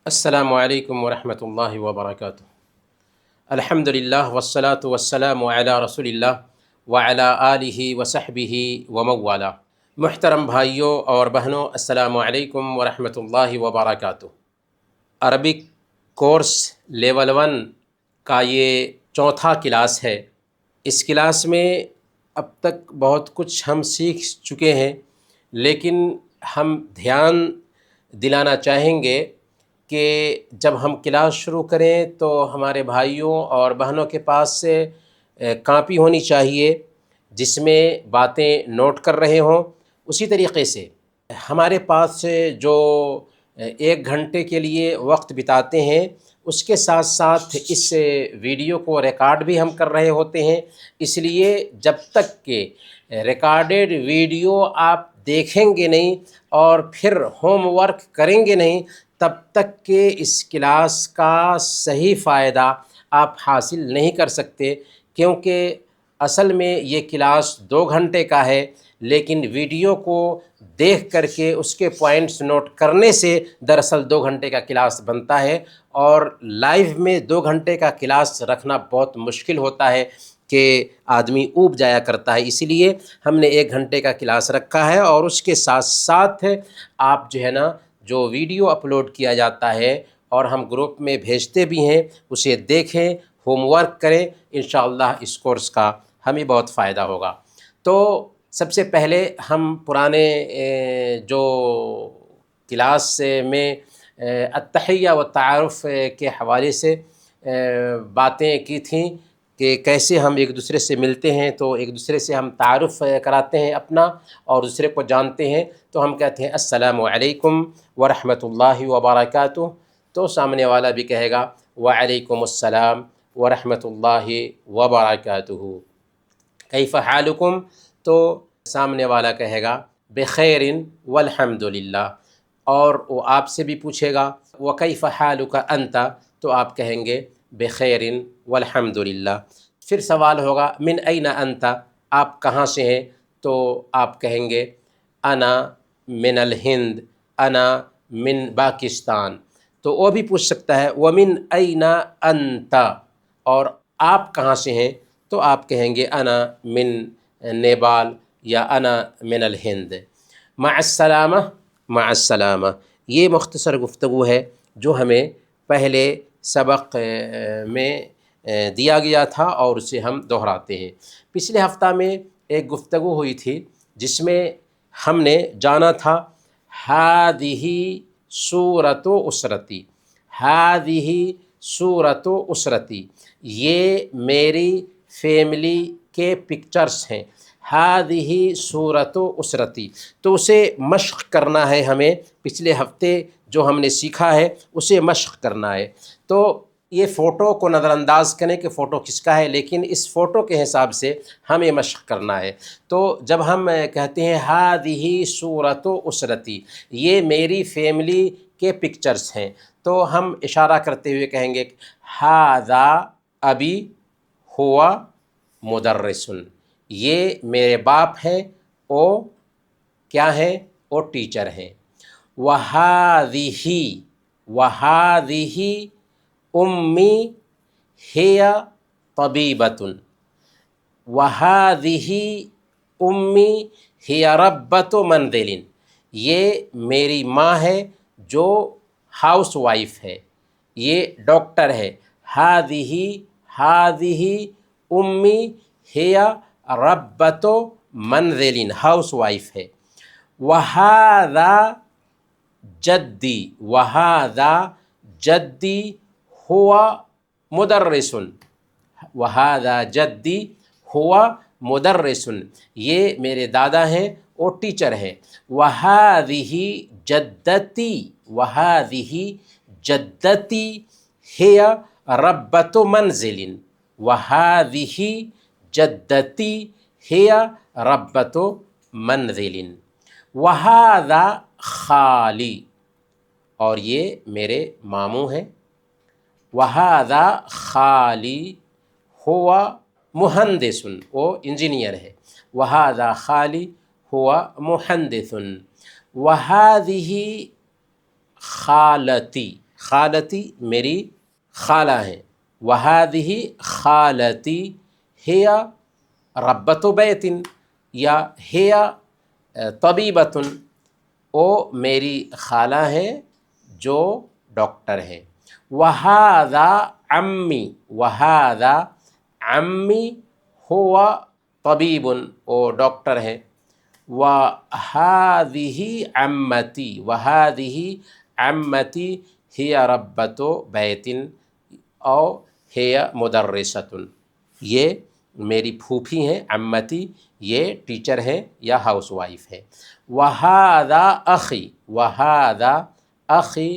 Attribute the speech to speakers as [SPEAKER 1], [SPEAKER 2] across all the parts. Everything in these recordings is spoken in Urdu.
[SPEAKER 1] السلام علیکم ورحمۃ اللہ وبرکاتہ۔ الحمدللہ والصلاة والسلام علی رسول اللہ وعلی آلہ وصحبہ وموالا۔ محترم بھائیوں اور بہنوں، السلام علیکم ورحمۃ اللہ وبرکاتہ۔ عربک کورس لیول 1 کا یہ چوتھا کلاس ہے۔ اس کلاس میں اب تک بہت کچھ ہم سیکھ چکے ہیں، لیکن ہم دھیان دلانا چاہیں گے کہ جب ہم کلاس شروع کریں تو ہمارے بھائیوں اور بہنوں کے پاس سے کاپی ہونی چاہیے جس میں باتیں نوٹ کر رہے ہوں۔ اسی طریقے سے ہمارے پاس سے جو 1 گھنٹے کے لیے وقت بتاتے ہیں، اس کے ساتھ ساتھ اس ویڈیو کو ریکارڈ بھی ہم کر رہے ہوتے ہیں۔ اس لیے جب تک کہ ریکارڈڈ ویڈیو آپ دیکھیں گے نہیں اور پھر ہوم ورک کریں گے نہیں، تب تک کہ اس کلاس کا صحیح فائدہ آپ حاصل نہیں کر سکتے، کیونکہ اصل میں یہ کلاس 2 گھنٹے کا ہے، لیکن ویڈیو کو دیکھ کر کے اس کے پوائنٹس نوٹ کرنے سے دراصل 2 گھنٹے کا کلاس بنتا ہے، اور لائیو میں 2 گھنٹے کا کلاس رکھنا بہت مشکل ہوتا ہے کہ آدمی اوب جایا کرتا ہے۔ اسی لیے ہم نے 1 گھنٹے کا کلاس رکھا ہے، اور اس کے ساتھ ساتھ آپ جو ہے نا، جو ویڈیو اپلوڈ کیا جاتا ہے اور ہم گروپ میں بھیجتے بھی ہیں، اسے دیکھیں، ہوم ورک کریں، انشاءاللہ اس کورس کا ہمیں بہت فائدہ ہوگا۔ تو سب سے پہلے ہم پرانے جو کلاس میں التحیہ و تعارف کے حوالے سے باتیں کی تھیں کہ کیسے ہم ایک دوسرے سے ملتے ہیں، تو ایک دوسرے سے ہم تعارف کراتے ہیں اپنا اور دوسرے کو جانتے ہیں، تو ہم کہتے ہیں السلام علیکم ورحمۃ اللہ وبرکاتہ، تو سامنے والا بھی کہے گا وعلیکم السلام ورحمۃ اللہ وبرکاتہ۔ کیف حالکم، تو سامنے والا کہے گا بخیر والحمد للہ، اور وہ آپ سے بھی پوچھے گا وکیف حالک انت، تو آپ کہیں گے بخیر والحمد للہ۔ پھر سوال ہوگا من این انت، آپ کہاں سے ہیں، تو آپ کہیں گے انا من الہند، انا من پاکستان، تو وہ بھی پوچھ سکتا ہے ومن این انت، اور آپ کہاں سے ہیں، تو آپ کہیں گے انا من نیپال یا انا من الہند۔ مع السلامہ، مع السلامہ، یہ مختصر گفتگو ہے جو ہمیں پہلے سبق میں دیا گیا تھا، اور اسے ہم دہراتے ہیں۔ پچھلے ہفتہ میں ایک گفتگو ہوئی تھی جس میں ہم نے جانا تھا ہذہ صورت اسرتی، ہذہ صورت اسرتی، یہ میری فیملی کے پکچرز ہیں، ہذہ صورت اسرتی، تو اسے مشق کرنا ہے ہمیں۔ پچھلے ہفتے جو ہم نے سیکھا ہے اسے مشق کرنا ہے۔ تو یہ فوٹو کو نظر انداز کریں کہ فوٹو کس کا ہے، لیکن اس فوٹو کے حساب سے ہمیں مشق کرنا ہے۔ تو جب ہم کہتے ہیں ہذہ صورت اسرتی، یہ میری فیملی کے پکچرز ہیں، تو ہم اشارہ کرتے ہوئے کہیں گے ھذا ابی ہوا مدرس، یہ میرے باپ ہیں، وہ کیا ہیں، وہ ٹیچر ہیں۔ وھذہ، وھذہ امی ہی طبیبۃ، وھذہ امی ہی ربۃ منزل، یہ میری ماں ہے جو ہاؤس وائف ہے، یہ ڈاکٹر ہے۔ ھذہ امی ہی ربۃ منزل، ہاؤس وائف ہے۔ وھذا جدی، وھذا جدی ہوا مدرس، وھذا جدی ہوا مدرس، یہ میرے دادا ہیں، وہ ٹیچر ہیں۔ وھذہ جدتی، وھذہ جدتی ہی ربۃ منزل، وھذہ جدتی ہی ربۃ منزل۔ وھذا خالی، اور یہ میرے ماموں ہیں۔ وھذا خالی ہوا مہندس، وہ انجینئر ہے۔ وھذا خالی ہوا مہندس۔ وھذہ خالتی، خالتی میری خالہ ہیں، وہادہ خالتی ہی ربۃ بیت یا ہی طبیبۃ، او میری خالہ ہیں جو ڈاکٹر ہیں، وہذا عمی، وہذا عمی ہوا طبیب، او ڈاکٹر ہے، وہذہ عمتی، وہذہ عمتی ہی ربۃ بیت او ہی مدرسۃ، یہ میری پھوپھی ہیں، عمتی یہ ٹیچر ہے یا ہاؤس وائف ہے، وہذا اخی، وہذا اخی،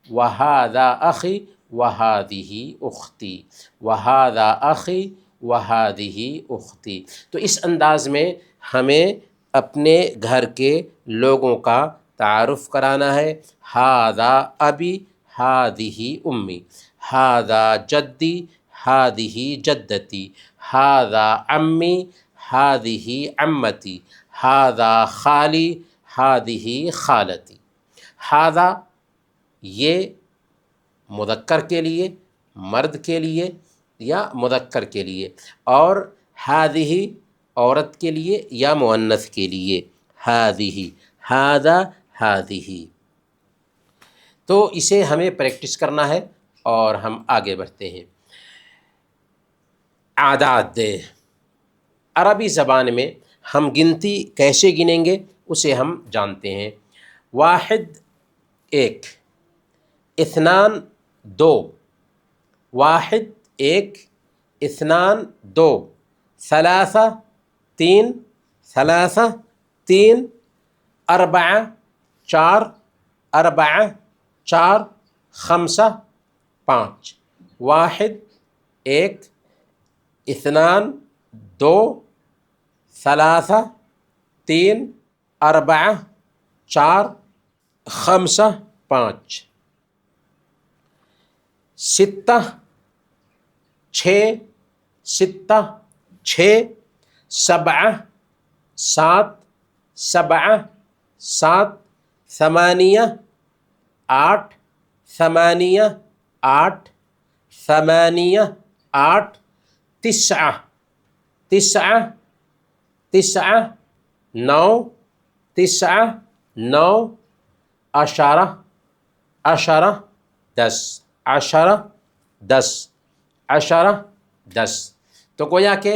[SPEAKER 1] وہذا اخی وہذہ اختی، وہذا اخی وہذہ اختی۔ تو اس انداز میں ہمیں اپنے گھر کے لوگوں کا تعارف کرانا ہے۔ ھذا ابی ھذہ امی، ھذا جدی ھذہ جدتی، ھذا عمی ھذہ عمتی، ھذا خالی ھذہ خالتی۔ ھذا یہ مذکر کے لیے، مرد کے لیے یا مذکر کے لیے، اور ھذہ عورت کے لیے یا مؤنث کے لیے، ھذہ، ھذا ھذہ۔ تو اسے ہمیں پریکٹس کرنا ہے اور ہم آگے بڑھتے ہیں۔ اعداد، عربی زبان میں ہم گنتی کیسے گنیں گے اسے ہم جانتے ہیں۔ واحد ایک، اثنان دو، واحد ایک، اثنان دو، ثلاثہ تین، ثلاثہ تین، اربعہ چار، اربعہ چار، خمسہ پانچ۔ واحد ایک، اثنان دو، ثلاثہ تین، اربعہ چار، خمسہ پانچ۔ ستہ چھ، ستہ چھ، سبعہ سات، سبعہ سات، ثمانیہ آٹھ، ثمانیہ آٹھ، ثمانیہ آٹھ، تسعہ، تسعہ، تسعہ نو، تسعہ نو، عشرہ، عشرہ دس، عشرہ دس، عشرہ دس۔ تو گویا کہ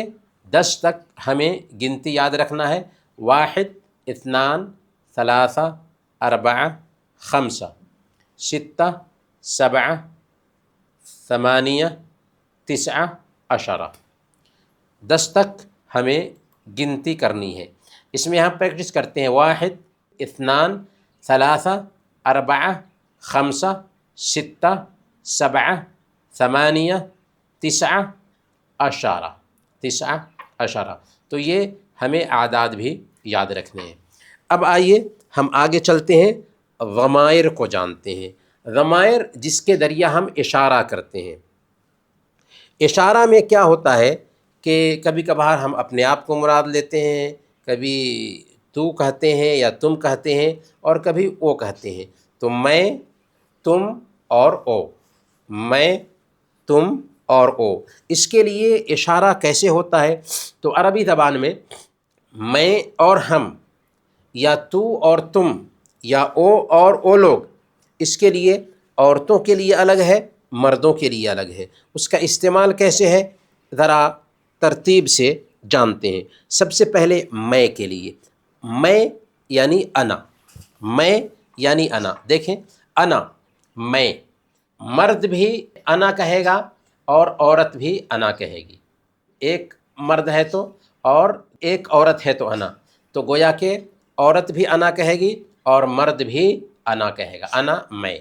[SPEAKER 1] 10 تک ہمیں گنتی یاد رکھنا ہے۔ واحد، اثنان، ثلاثہ، اربعہ، خمسہ، ستہ، سبعہ، ثمانیہ، تسعہ، عشرہ۔ 10 تک ہمیں گنتی کرنی ہے۔ اس میں ہم پریکٹس کرتے ہیں۔ واحد، اثنان، ثلاثہ، اربعہ، خمسہ، ستہ، سبعہ، ثمانیہ، تسعہ، عشرہ، تسعہ عشرہ۔ تو یہ ہمیں اعداد بھی یاد رکھنے ہیں۔ اب آئیے ہم آگے چلتے ہیں، ضمائر کو جانتے ہیں۔ ضمائر جس کے ذریعہ ہم اشارہ کرتے ہیں۔ اشارہ میں کیا ہوتا ہے کہ کبھی کبھار ہم اپنے آپ کو مراد لیتے ہیں، کبھی تو کہتے ہیں یا تم کہتے ہیں، اور کبھی او کہتے ہیں۔ تو میں، تم اور او، میں، تم اور او، اس کے لیے اشارہ کیسے ہوتا ہے؟ تو عربی زبان میں میں اور ہم، یا تو اور تم، یا او اور او لوگ، اس کے لیے عورتوں کے لیے الگ ہے، مردوں کے لیے الگ ہے۔ اس کا استعمال کیسے ہے ذرا ترتیب سے جانتے ہیں۔ سب سے پہلے میں کے لیے، میں یعنی انا، میں یعنی انا۔ دیکھیں، انا، میں، مرد بھی انا کہے گا اور عورت بھی انا کہے گی۔ ایک مرد ہے تو اور ایک عورت ہے تو انا، تو گویا کہ عورت بھی انا کہے گی اور مرد بھی انا کہے گا۔ انا، میں،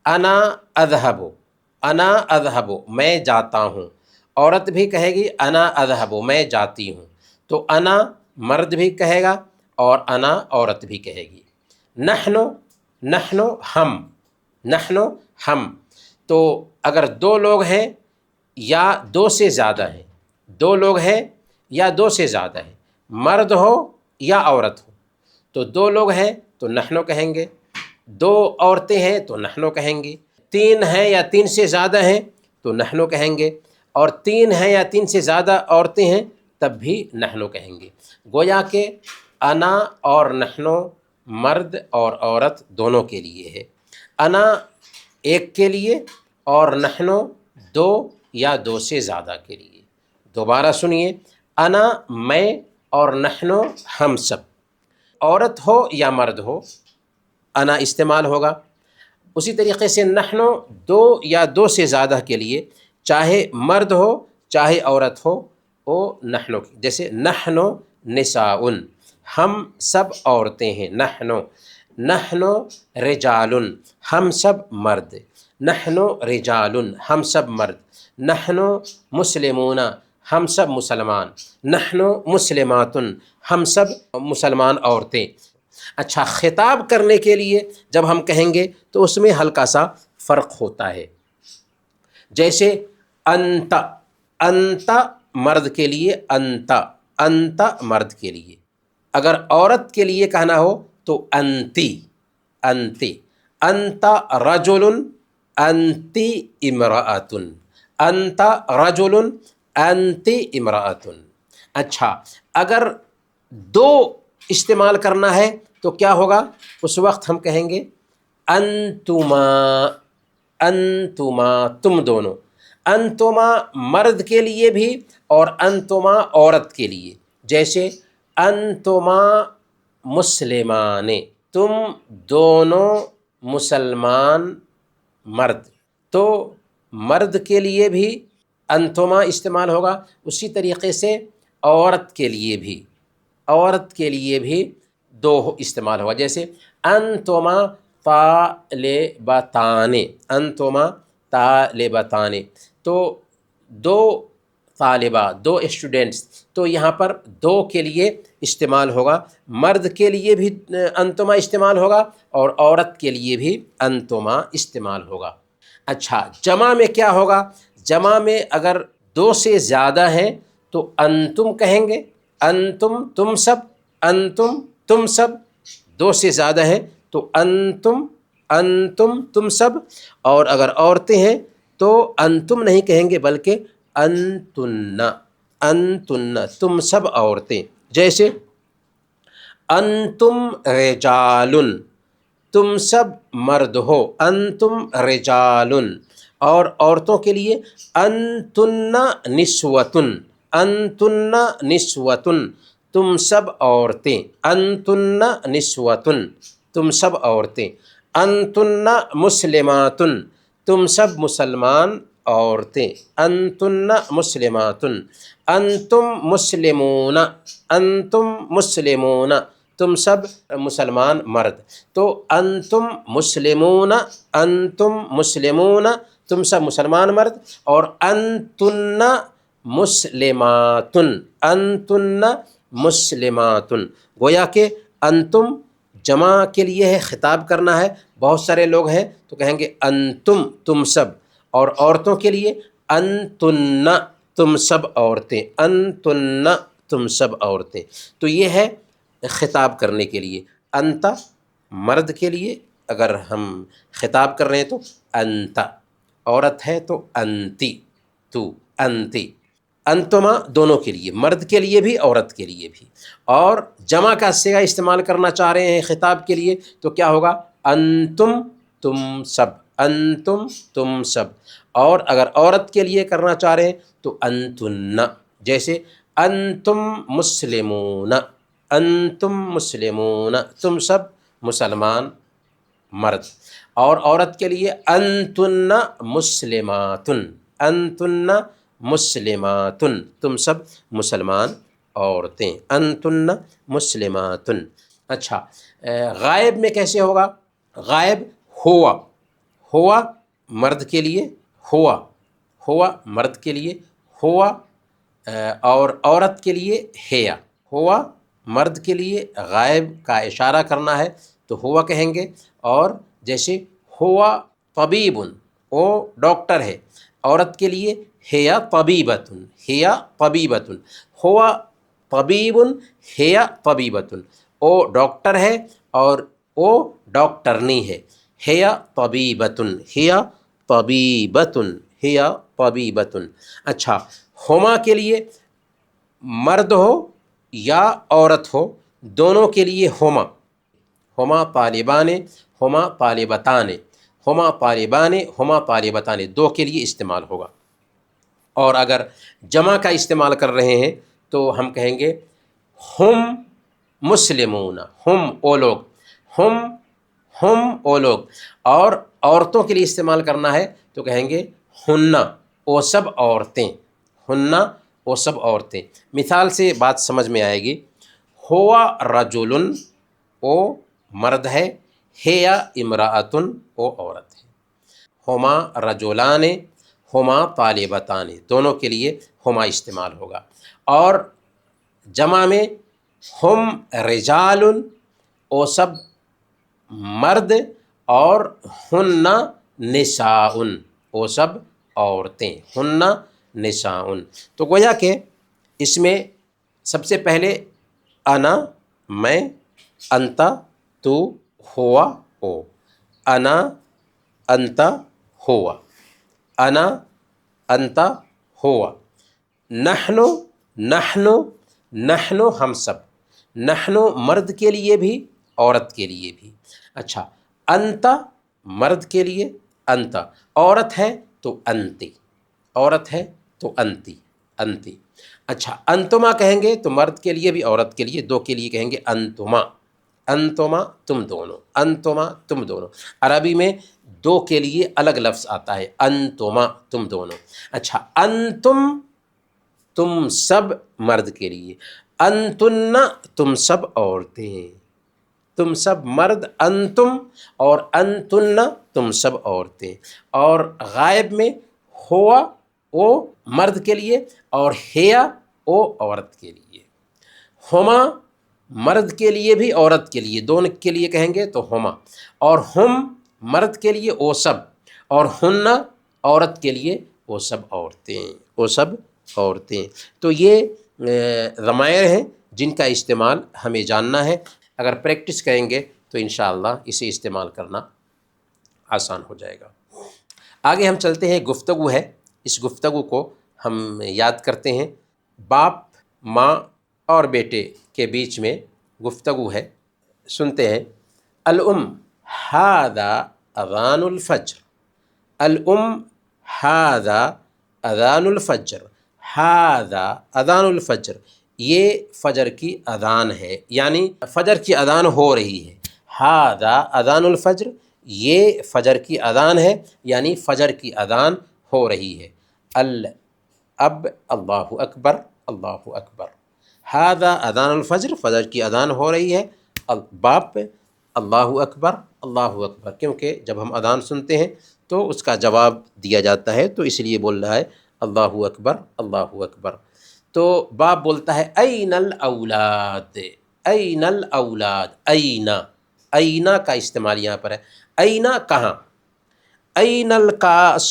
[SPEAKER 1] انا اذهب، انا اذهب، میں جاتا ہوں۔ عورت بھی کہے گی انا اذهب، میں جاتی ہوں۔ تو انا مرد بھی کہے گا اور انا عورت بھی کہے گی۔ نحن، نحن ہم، نحن ہم۔ تو اگر دو لوگ ہیں یا دو سے زیادہ ہیں، دو لوگ ہیں یا دو سے زیادہ ہیں، مرد ہو یا عورت ہو، تو دو لوگ ہیں تو نحن کہیں گے، دو عورتیں ہیں تو نحن کہیں گے، تین ہیں یا تین سے زیادہ ہیں تو نحنو کہیں گے، اور تین ہیں یا تین سے زیادہ عورتیں ہیں تب بھی نحنو کہیں گے۔ گویا کہ انا اور نحنو مرد اور عورت دونوں کے لیے ہے۔ انا ایک کے لیے اور نحنو دو یا دو سے زیادہ کے لیے۔ دوبارہ سنیے، انا میں اور نحنو ہم سب، عورت ہو یا مرد ہو انا استعمال ہوگا۔ اسی طریقے سے نحنو دو یا دو سے زیادہ کے لیے، چاہے مرد ہو چاہے عورت ہو، وہ نحنو، جیسے نحنو نساؤن، ہم سب عورتیں ہیں، نحنو رجالن، ہم سب مرد، نحنو رجالن، ہم سب مرد، نحنو مسلمون، ہم سب مسلمان، نحنو مسلماتن، ہم سب مسلمان عورتیں۔ اچھا، خطاب کرنے کے لیے جب ہم کہیں گے تو اس میں ہلکا سا فرق ہوتا ہے۔ جیسے انت، انت مرد کے لیے، انت مرد کے لیے۔ اگر عورت کے لیے کہنا ہو تو انتی، انت رجل، انتی امرأتن، انت رجل، انتی امرأتن۔ اچھا، اگر دو استعمال کرنا ہے تو کیا ہوگا؟ اس وقت ہم کہیں گے انتما، انتما تم دونوں، انتما مرد کے لیے بھی اور انتما عورت کے لیے۔ جیسے انتما مسلمان، تم دونوں مسلمان مرد، تو مرد کے لیے بھی انتما استعمال ہوگا، اسی طریقے سے عورت کے لیے بھی، عورت کے لیے بھی دو استعمال ہوگا۔ جیسے انتما طالبتان، انتما طالبتان، تو دو طالبہ، دو اسٹوڈنٹس، تو یہاں پر دو کے لیے استعمال ہوگا، مرد کے لیے بھی انتما استعمال ہوگا اور عورت کے لیے بھی انتما استعمال ہوگا۔ اچھا، جمع میں کیا ہوگا؟ جمع میں اگر دو سے زیادہ ہیں تو انتم کہیں گے، انتم تم سب، انتم تم سب، دو سے زیادہ ہیں تو انتم، انتم تم سب، اور اگر عورتیں ہیں تو انتم نہیں کہیں گے بلکہ انتن، انتن تم سب عورتیں۔ جیسے انتم رجالن، تم سب مرد ہو، انتم رجالن، اور عورتوں کے لیے انتن نسوتن، انتن نسوتن، تم سب عورتیں، انتن نسوتن، تم سب عورتیں، انتن مسلماتن، تم سب مسلمان عورتیں، انتن مسلماتن، انتم مسلمون، انتم مسلمون، تم سب مسلمان مرد، تو انتم مسلمون، انتم مسلمون، تم سب مسلمان مرد، اور انتن مسلماتن، انتن مسلماتن۔ گویا کہ انتم جمع کے لیے ہے، خطاب کرنا ہے، بہت سارے لوگ ہیں تو کہیں گے انتم تم سب، اور عورتوں کے لیے انتن تم سب عورتیں، انتن تم سب عورتیں۔ تو یہ ہے خطاب کرنے کے لیے۔ انت مرد کے لیے اگر ہم خطاب کر رہے ہیں تو انت، عورت ہے تو انتی، تو انتی، انتما دونوں کے لیے، مرد کے لیے بھی عورت کے لیے بھی۔ اور جمع کا صیغہ استعمال کرنا چاہ رہے ہیں خطاب کے لیے تو کیا ہوگا؟ انتم تم سب، انتم تم سب، اور اگر عورت کے لیے کرنا چاہ رہے ہیں تو انتن، جیسے انتم مسلمون، انتم مسلمون، تم سب مسلمان مرد، اور عورت کے لیے انتن مسلماتن، انتن مسلماتن، تم سب مسلمان عورتیں، انتن مسلماتن۔ اچھا، غائب میں کیسے ہوگا؟ غائب ہوا، ہوا مرد کے لیے، ہوا، ہوا مرد کے لیے، ہوا، اور عورت کے لیے ہیا، ہوا مرد کے لیے غائب کا اشارہ کرنا ہے تو ہوا کہیں گے، اور جیسے ہوا طبیبن، وہ ڈاکٹر ہے، عورت کے لیے ہیا طبیبتن، ہیا طبیبتن، ہوا طبیبن ہیا طبیبتن، وہ ڈاکٹر ہے اور وہ ڈاکٹرنی ہے، ہیا طبیبتن، ہیا طبیبتن، ہی طبیبتن۔ اچھا، ہما کے لیے مرد ہو یا عورت ہو، دونوں کے لیے ہما، ہما طالبان، ہما طالبتان، ہما طالبان، ہما طالبتان، دو کے لیے استعمال ہوگا۔ اور اگر جمع کا استعمال کر رہے ہیں تو ہم کہیں گے ہم مسلمون، ہم او لوگ، ہم او لوگ۔ اور عورتوں کے لیے استعمال کرنا ہے تو کہیں گے ہننا، او سب عورتیں، ہننا او سب عورتیں۔ مثال سے بات سمجھ میں آئے گی۔ ہوا رجل، او مرد ہے، ہیا امراۃن، او عورت ہے۔ ہما رجولان، ہما طالبتان، دونوں کے لیے ہما استعمال ہوگا۔ اور جمع میں ہم رجال، او سب مرد، اور ہن نساء، او سب عورتیں، ہن نساء۔ تو گویا کہ اس میں سب سے پہلے انا میں، انت تو، ہوا او، انا انت ہوا، انا انت ہوا، نحن نحن نحن ہم سب، نحن مرد کے لیے بھی عورت کے لیے بھی۔ اچھا، انت مرد کے لیے انت، عورت ہے تو انتی، عورت ہے تو انتی، انتی۔ اچھا، انتما کہیں گے تو مرد کے لیے بھی عورت کے لیے، دو کے لیے کہیں گے انتما، انتما تم دونوں، انتما تم دونوں۔ عربی میں دو کے لیے الگ لفظ آتا ہے، انتما تم دونوں۔ اچھا، انتم تم سب مرد کے لیے، انتن تم سب عورتیں، تم سب مرد انتم، اور انتن تم سب عورتیں۔ اور غائب میں ہوا او مرد کے لیے، اور ہیا او عورت کے لیے۔ ہما مرد کے لیے بھی عورت کے لیے، دونوں کے لیے کہیں گے تو ہما، اور ہم مرد کے لیے او سب، اور ہن عورت کے لیے وہ سب عورتیں، وہ سب عورتیں۔ تو یہ ضمائر ہیں جن کا استعمال ہمیں جاننا ہے۔ اگر پریکٹس کریں گے تو انشاءاللہ اسے استعمال کرنا آسان ہو جائے گا۔ آگے ہم چلتے ہیں، گفتگو ہے، اس گفتگو کو ہم یاد کرتے ہیں۔ باپ، ماں اور بیٹے کے بیچ میں گفتگو ہے، سنتے ہیں۔ الام ھذا اذان الفجر، الام ھذا اذان الفجر، ھذا اذان الفجر، یہ فجر کی اذان ہے، یعنی فجر کی اذان ہو رہی ہے۔ ھذا اذان الفجر، یہ فجر کی اذان ہے، یعنی فجر کی اذان ہو رہی ہے۔ اب اللہ اکبر، اللہ اکبر۔ ھذا اذان الفجر، فجر کی اذان ہو رہی ہے۔ باپ اللہ اکبر، اللہ اکبر، کیونکہ جب ہم اذان سنتے ہیں تو اس کا جواب دیا جاتا ہے، تو اس لیے بول رہا ہے اللہ اکبر، اللہ اکبر۔ تو باپ بولتا ہے این الاولاد، این الاولاد، این، این کا استعمال یہاں پر ہے۔ این کہاں، این الکاس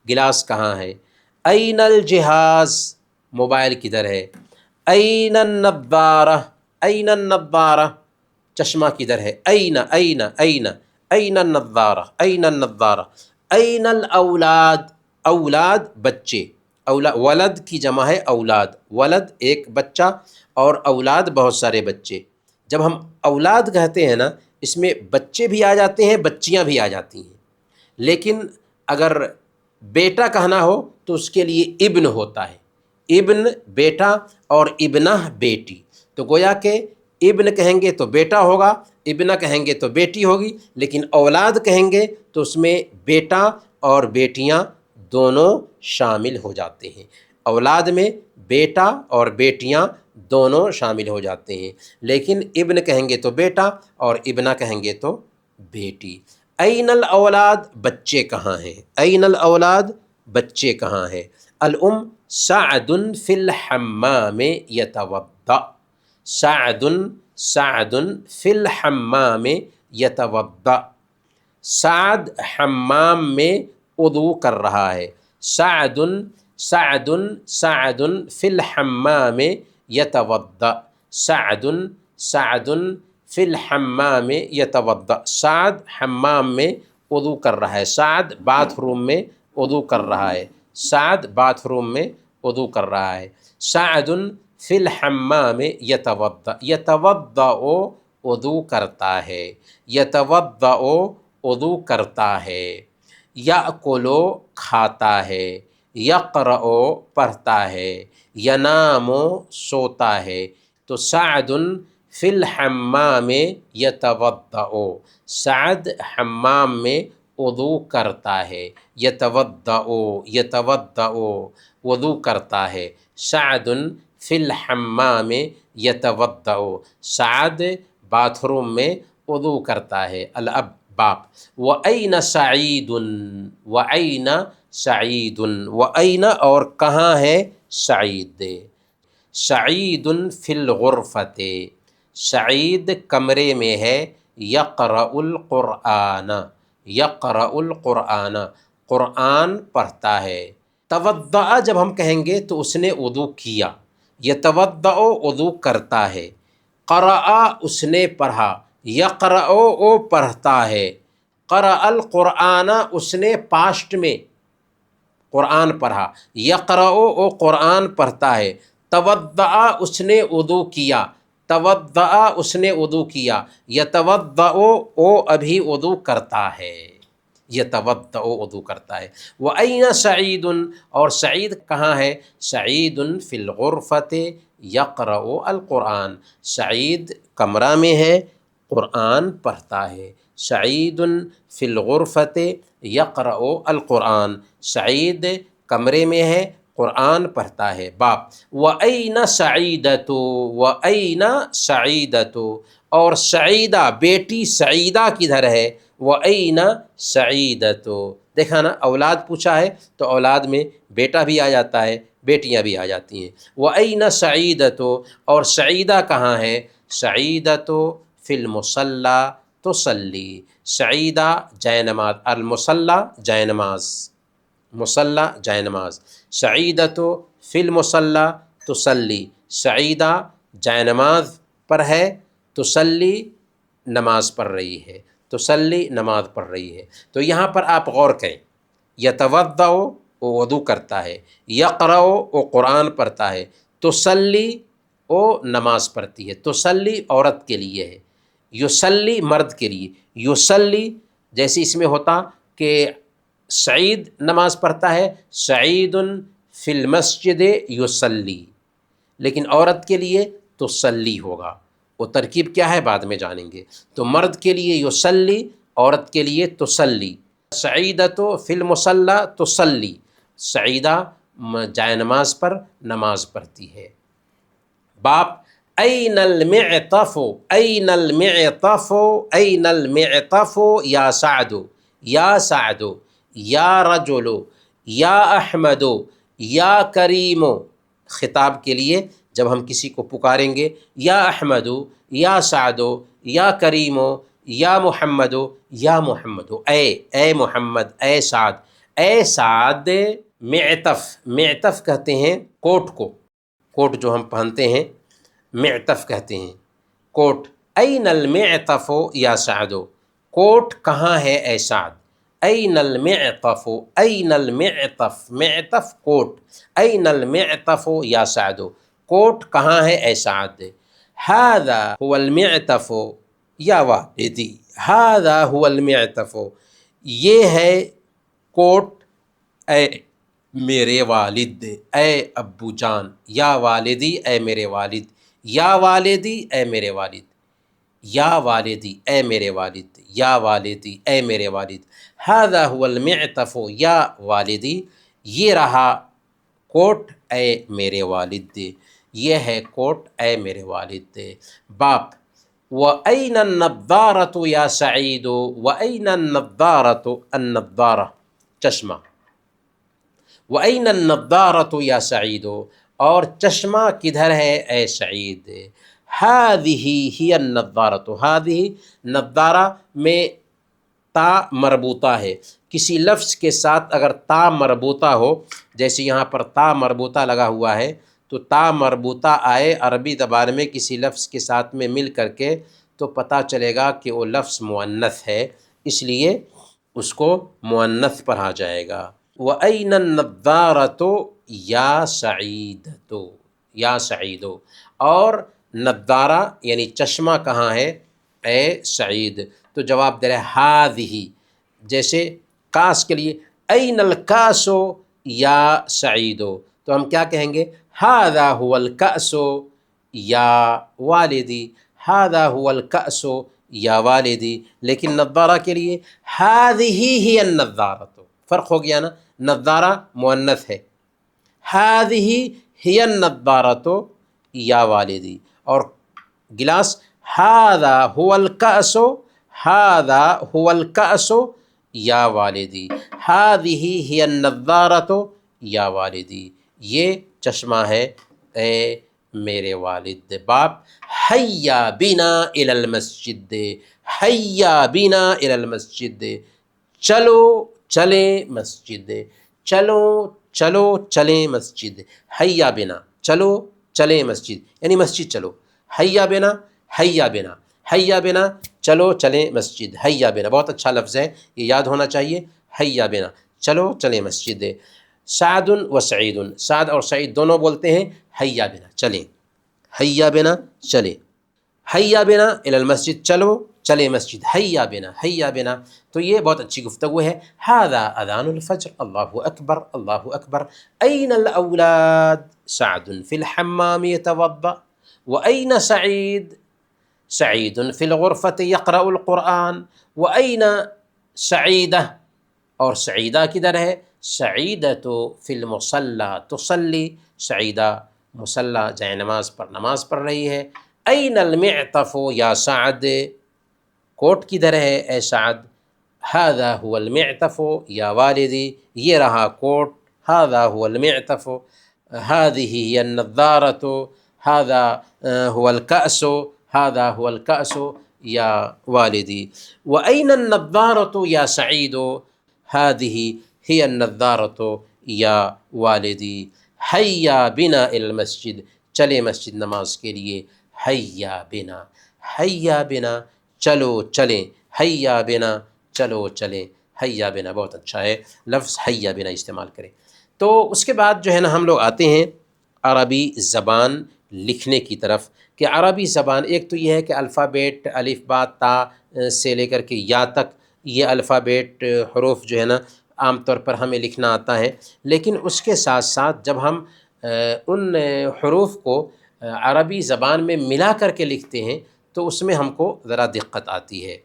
[SPEAKER 1] گلاس کہاں ہے، این الجہاز موبائل کدھر ہے، این النظارہ، این النظارہ چشمہ کدھر ہے، این این این، این النظارہ، این النظارہ۔ این الاولاد، اولاد بچے، ولد کی جمع ہے اولاد، ولد ایک بچہ اور اولاد بہت سارے بچے۔ جب ہم اولاد کہتے ہیں نا، اس میں بچے بھی آ جاتے ہیں، بچیاں بھی آ جاتی ہیں، لیکن اگر بیٹا کہنا ہو تو اس کے لیے ابن ہوتا ہے، ابن بیٹا اور ابنہ بیٹی۔ تو گویا کہ ابن کہیں گے تو بیٹا ہوگا، ابنہ کہیں گے تو بیٹی ہوگی، لیکن اولاد کہیں گے تو اس میں بیٹا اور بیٹیاں دونوں شامل ہو جاتے ہیں۔ اولاد میں بیٹا اور بیٹیاں دونوں شامل ہو جاتے ہیں، لیکن ابن کہیں گے تو بیٹا اور ابنہ کہیں گے تو بیٹی۔ این الاولاد، بچے کہاں ہیں، این الاولاد بچے کہاں ہیں۔ الام سعد فی الحمام یتوضا، سعد، سعد فی الحمام یتوضا، سعد حمام میں وضو کر رہا ہے۔ سعد، سعد، سعد فی الحمام یتوضا، سعد، سعد فی الحمام یتوضا، سعد حمام میں وضو کر رہا ہے، سعد باتھ روم میں وضو کر رہا ہے، سعد باتھ روم میں وضو کر رہا ہے۔ سعد فی الحمام یتوضأ، یتوضأ وضو کرتا ہے، یتوضأ وضو کرتا ہے، یأکل کھاتا ہے، یقرأ پڑھتا ہے، ینام سوتا ہے۔ تو سعد فی الحمام یتوضأ، سعد حمام میں وضو کرتا ہے، یتوضأ، یتوضأ وضو کرتا ہے، سعد فی الحمام یتوضأ، سعد باتھ روم میں وضو کرتا ہے۔ الاب باپ، وَأَيْنَ سَعِيدٌ، وَأَيْنَ سَعِيدٌ، وَأَيْنَ اور کہاں ہے سعید، سعید فی الغرفۃ، سعید کمرے میں ہے، یقرأ القرآن، یقرأ القرآن، قرآن پڑھتا ہے۔ توضأ جب ہم کہیں گے تو اس نے وضو کیا، یتوضأ وضو کرتا ہے، قرأ اس نے پڑھا، یقرأ وہ پڑھتا ہے، قرأ القرآن اس نے پاسٹ میں قرآن پڑھا، یقرأ وہ قرآن پڑھتا ہے، توضأ اس نے وضو کیا، توضأ اس نے وضو کیا، یتوضأ وہ ابھی وضو کرتا ہے، یتوضأ وضو کرتا ہے۔ وَأَيْنَ سَعِيدٌ اور سعید کہاں ہے، سعید فی الغرفۃ یقرأ القرآن، سعید کمرہ میں ہے، قرآن پڑھتا ہے، سعید فی الغرفۃ یقرأ القرآن، سعید کمرے میں ہے، قرآن پڑھتا ہے۔ باپ، وَأَيْنَ سَعِيدَةُ، وَأَيْنَ سَعِيدَةُ اور سعیدہ بیٹی سعیدہ کدھر ہے، وَأَيْنَ سَعِيدَةُ، دیکھا نا اولاد پوچھا ہے تو اولاد میں بیٹا بھی آ جاتا ہے، بیٹیاں بھی آ جاتی ہیں۔ وَأَيْنَ سَعِيدَةُ اور سعیدہ کہاں ہے، سعیدَةُ فی المصلی تصلی، سعیدہ جائے نماز، المصلی جائے نماز، مصلی جائے نماز، سعیدۃ فی المصلی تصلی، سعیدہ جائے نماز پر ہے، تصلی نماز پڑھ رہی ہے، تصلی نماز پڑھ رہی ہے۔ تو یہاں پر آپ غور کریں، یتوضأ وہ وضو کرتا ہے، یقرأ وہ قرآن پڑھتا ہے، تصلی وہ نماز پڑھتی ہے، تصلی عورت کے لیے ہے، یصلی مرد کے لیے، یصلی جیسے اس میں ہوتا کہ سعید نماز پڑھتا ہے، سعید فی المسجد یصلی، لیکن عورت کے لیے تصلی ہوگا، وہ ترکیب کیا ہے بعد میں جانیں گے۔ تو مرد کے لیے یصلی، عورت کے لیے تصلی، سعیدۃ فی المصلی تصلی، سعیدہ جائے نماز پر نماز پڑھتی ہے۔ باپ، این المعطف، این المعطف، این المعطف یا سعد، یا سعد، یا رجل، یا احمد، یا کریم، خطاب کے لیے جب ہم کسی کو پکاریں گے، یا احمد، یا سعد، یا کریم، یا محمد، یا محمد، اے محمد، اے سعد، اے سعد، معطف، معطف کہتے ہیں کوٹ کو، کوٹ جو ہم پہنتے ہیں معطف کہتے ہیں، کوٹ، این المعطف یا سعد، کوٹ کہاں ہے اے سعد، این المعطف، این المعطف، معطف کوٹ، این المعطف یا سعد، کوٹ کہاں ہے اے سعد، ھذا هو المعطف یا والدی، ھذا هو المعطف، یہ ہے کوٹ اے میرے والد، اے ابو جان، یا والدی اے میرے والد، یا والدی اے میرے والد، یا والدی اے میرے والد، یا والدی اے میرے والد، ھذا هو المعطف یا والدی، یہ رہا کوٹ اے میرے والد، یہ ہے کوٹ اے میرے والد۔ باپ، وَأَيْنَ النَّضَّارَةُ یا سعید، وَأَيْنَ النَّضَّارَةُ، النَّضَّارَہ چشمہ، وَأَيْنَ النَّضَّارَةُ یا سعید اور چشمہ کدھر ہے اے سعید، هذه هي النَّضَّارَةُ، هذه نضارہ میں تا مربوطہ ہے، کسی لفظ کے ساتھ اگر تا مربوطہ ہو، جیسے یہاں پر تا مربوطہ لگا ہوا ہے، تو تا مربوطہ آئے عربی زبان میں کسی لفظ کے ساتھ میں مل کر کے، تو پتہ چلے گا کہ وہ لفظ مؤنث ہے، اس لیے اس کو مؤنث پر آ جائے گا۔ وَأَيْنَ النَّضَّارَةُ یا سعیدتو، یا سعیدو، اور نضارہ یعنی چشمہ کہاں ہے اے سعید؟ تو جواب دے رہے ہذہ، جیسے کاس کے لیے این الکاسو یا سعیدو، تو ہم کیا کہیں گے؟ ھذا هو الکأس یا والدی، ھذا هو الکأس یا والدی۔ لیکن نضارہ کے لیے ھذہ ہی النضارۃ، فرق ہو گیا نا، نضارہ مؤنث ہے، ھذہ ہی النضارۃ یا والدی، اور گلاس ھذا هو الکأس، ھذا هو الکأس یا والدی، ھذہ ہی النضارۃ یا والدی، یہ چشمہ ہے اے میرے والد۔ باپ حیا بنا الی المسجد، حیا بنا الی المسجد، چلو چلیں مسجد، چلو چلو چلیں مسجد، حیا بنا، چلو چلیں مسجد یعنی مسجد چلو، حیا بنا، حیا بنا، حیا بنا، چلو چلیں مسجد، حیا بنا، بہت اچھا لفظ ہے، یہ یاد ہونا چاہیے، حیا بنا، چلو چلیں مسجد۔ سعد و سعید، سعد اور سعید دونوں بولتے ہیں حیا بنا، چلیں، حیا بنا چلیں، حیا بنا الی المسجد، چلو چلے مسجد، حیا بنا، حیا بنا، تو یہ بہت اچھی گفتگو ہے۔ ھذا اذان الفجر، اللہ اکبر، اللہ اکبر۔ این الاولاد؟ سعد فی الحمام یتوضأ، وأین سعید؟ سعید فی الغرفة یقرأ القرآن، وأین سعیدہ؟ اور سعیدہ کدھر ہے؟ سعیدۃ فی المصلی تصلی، سعیدہ مصلی جائے نماز پر نماز پڑھ رہی ہے۔ این المعطف یا سعد؟ کوٹ کدھر ہے اے سعد؟ ھذا هو المعطف یا والدی، یہ رہا کوٹ، ھذا هو المعطف، ھذہ ہی النضارۃ، ھذا هو الکأس، ھذا هو الکأس یا والدی۔ وأین النضارۃ یا سعید؟ ھذہ ہی النضارۃ یا والدی۔ حیا بنا الی المسجد، چلے مسجد نماز کے لیے، حیا بنا، حیا بنا، چلو چلیں، حیا بنا، چلو چلیں، حیا بنا، بہت اچھا ہے لفظ حیا بنا استعمال کریں۔ تو اس کے بعد جو ہے نا ہم لوگ آتے ہیں عربی زبان لکھنے کی طرف، کہ عربی زبان ایک تو یہ ہے کہ الفابیٹ الف با تا سے لے کر کے یا تک یہ الفابیٹ حروف جو ہے نا عام طور پر ہمیں لکھنا آتا ہے، لیکن اس کے ساتھ ساتھ جب ہم ان حروف کو عربی زبان میں ملا کر کے لکھتے ہیں تو اس میں ہم کو ذرا دقت آتی ہے۔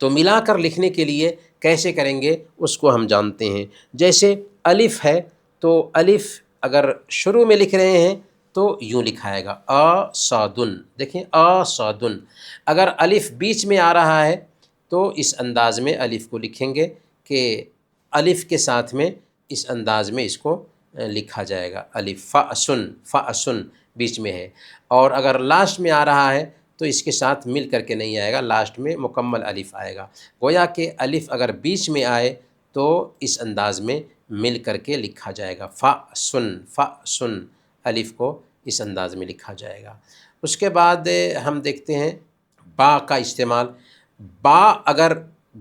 [SPEAKER 1] تو ملا کر لکھنے کے لیے کیسے کریں گے اس کو ہم جانتے ہیں۔ جیسے الف ہے تو الف اگر شروع میں لکھ رہے ہیں تو یوں لکھائے گا آ صادن، دیکھیں آ صادن۔ اگر الف بیچ میں آ رہا ہے تو اس انداز میں الف کو لکھیں گے کہ الف کے ساتھ میں اس انداز میں اس کو لکھا جائے گا، الف فأسن، فأسن بیچ میں ہے، اور اگر لاسٹ میں آ رہا ہے تو اس کے ساتھ مل کر کے نہیں آئے گا، لاسٹ میں مکمل الف آئے گا۔ گویا کہ الف اگر بیچ میں آئے تو اس انداز میں مل کر کے لکھا جائے گا، فأسن، فأسن، الف کو اس انداز میں لکھا جائے گا۔ اس کے بعد ہم دیکھتے ہیں با کا استعمال۔ با اگر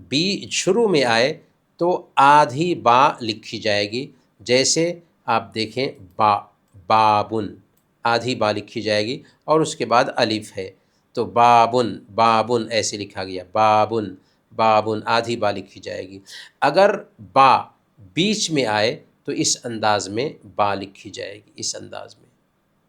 [SPEAKER 1] بی شروع میں آئے تو آدھی با لکھی جائے گی، جیسے آپ دیکھیں با، بابن، آدھی با لکھی جائے گی اور اس کے بعد الف ہے تو بابن، بابن ایسے لکھا گیا، بابن، بابن، آدھی با لکھی جائے گی۔ اگر با بیچ میں آئے تو اس انداز میں با لکھی جائے گی، اس انداز میں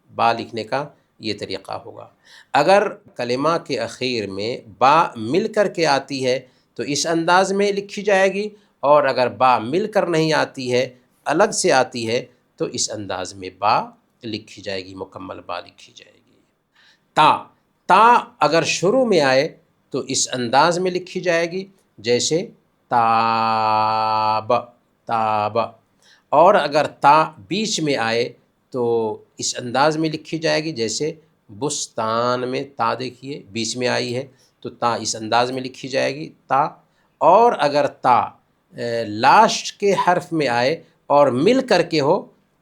[SPEAKER 1] با لکھنے کا یہ طریقہ ہوگا۔ اگر کلمہ کے اخیر میں با مل کر کے آتی ہے تو اس انداز میں لکھی جائے گی، اور اگر با مل کر نہیں آتی ہے، الگ سے آتی ہے، تو اس انداز میں با لکھی جائے گی، مکمل با لکھی جائے گی۔ تا، تا اگر شروع میں آئے تو اس انداز میں لکھی جائے گی، جیسے تاب، تاب، اور اگر تا بیچ میں آئے تو اس انداز میں لکھی جائے گی، جیسے بستان میں تا دیکھیے بیچ میں آئی ہے تو تا اس انداز میں لکھی جائے گی، تا، اور اگر تا لاسٹ کے حرف میں آئے اور مل کر کے ہو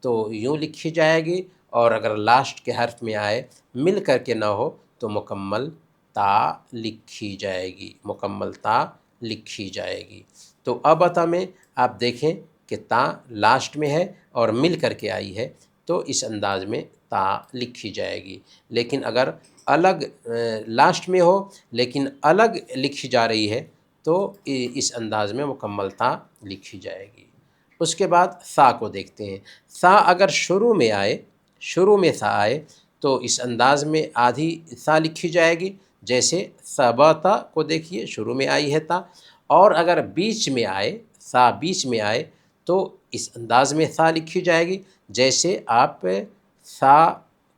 [SPEAKER 1] تو یوں لکھی جائے گی، اور اگر لاسٹ کے حرف میں آئے مل کر کے نہ ہو تو مکمل تا لکھی جائے گی، مکمل تا لکھی جائے گی۔ تو ابتا میں آپ دیکھیں کہ تا لاسٹ میں ہے اور مل کر کے آئی ہے، تو اس انداز میں تا لکھی جائے گی۔ لیکن اگر الگ لاسٹ میں ہو لیکن الگ لکھی جا رہی ہے تو اس انداز میں مکمل تا لکھی جائے گی۔ اس کے بعد ثا کو دیکھتے ہیں۔ ثا اگر شروع میں آئے، شروع میں ثا آئے تو اس انداز میں آدھی ثا لکھی جائے گی، جیسے ثبتا کو دیکھیے شروع میں آئی ہے تا، اور اگر بیچ میں آئے، ثا بیچ میں آئے تو اس انداز میں ثا لکھی جائے گی، جیسے آپ ثا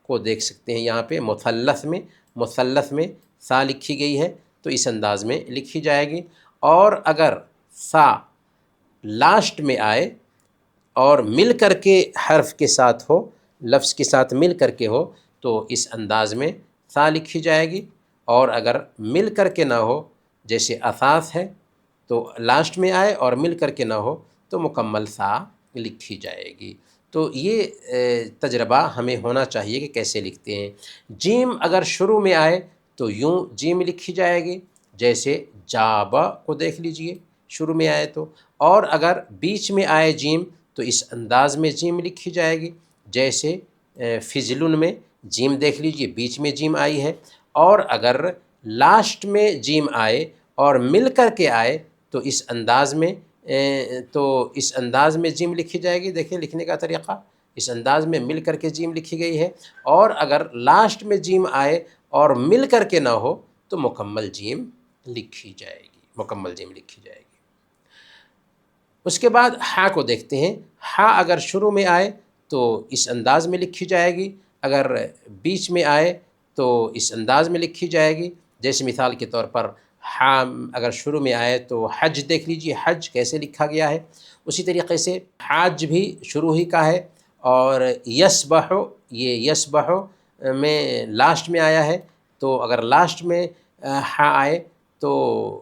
[SPEAKER 1] کو دیکھ سکتے ہیں یہاں پہ مثلث میں ثا لکھی گئی ہے تو اس انداز میں لکھی جائے گی۔ اور اگر ثا لاسٹ میں آئے اور مل کر کے حرف کے ساتھ ہو، لفظ کے ساتھ مل کر کے ہو تو اس انداز میں ثا لکھی جائے گی، اور اگر مل کر کے نہ ہو جیسے اثاث ہے تو لاسٹ میں آئے اور مل کر کے نہ ہو تو مکمل ثا لکھی جائے گی۔ تو یہ تجربہ ہمیں ہونا چاہیے کہ کیسے لکھتے ہیں۔ جیم اگر شروع میں آئے تو یوں جیم لکھی جائے گی، جیسے جابا کو دیکھ لیجئے شروع میں آئے تو، اور اگر بیچ میں آئے جیم تو اس انداز میں جیم لکھی جائے گی، جیسے فضلن میں جیم دیکھ لیجئے بیچ میں جیم آئی ہے، اور اگر لاسٹ میں جیم آئے اور مل کر کے آئے تو اس انداز میں جیم لکھی جائے گی۔ دیکھیں لکھنے کا طریقہ، اس انداز میں مل کر کے جیم لکھی گئی ہے، اور اگر لاسٹ میں جیم آئے اور مل کر کے نہ ہو تو مکمل جیم لکھی جائے گی، مکمل جیم لکھی جائے گی۔ اس کے بعد ہا کو دیکھتے ہیں۔ ہا اگر شروع میں آئے تو اس انداز میں لکھی جائے گی، اگر بیچ میں آئے تو اس انداز میں لکھی جائے گی، جیسے مثال کے طور پر ہا اگر شروع میں آئے تو حج دیکھ لیجئے، حج کیسے لکھا گیا ہے۔ اسی طریقے سے حاج بھی شروع ہی کا ہے، اور یسبح، یہ یسبح میں لاسٹ میں آیا ہے، تو اگر لاسٹ میں ہا آئے تو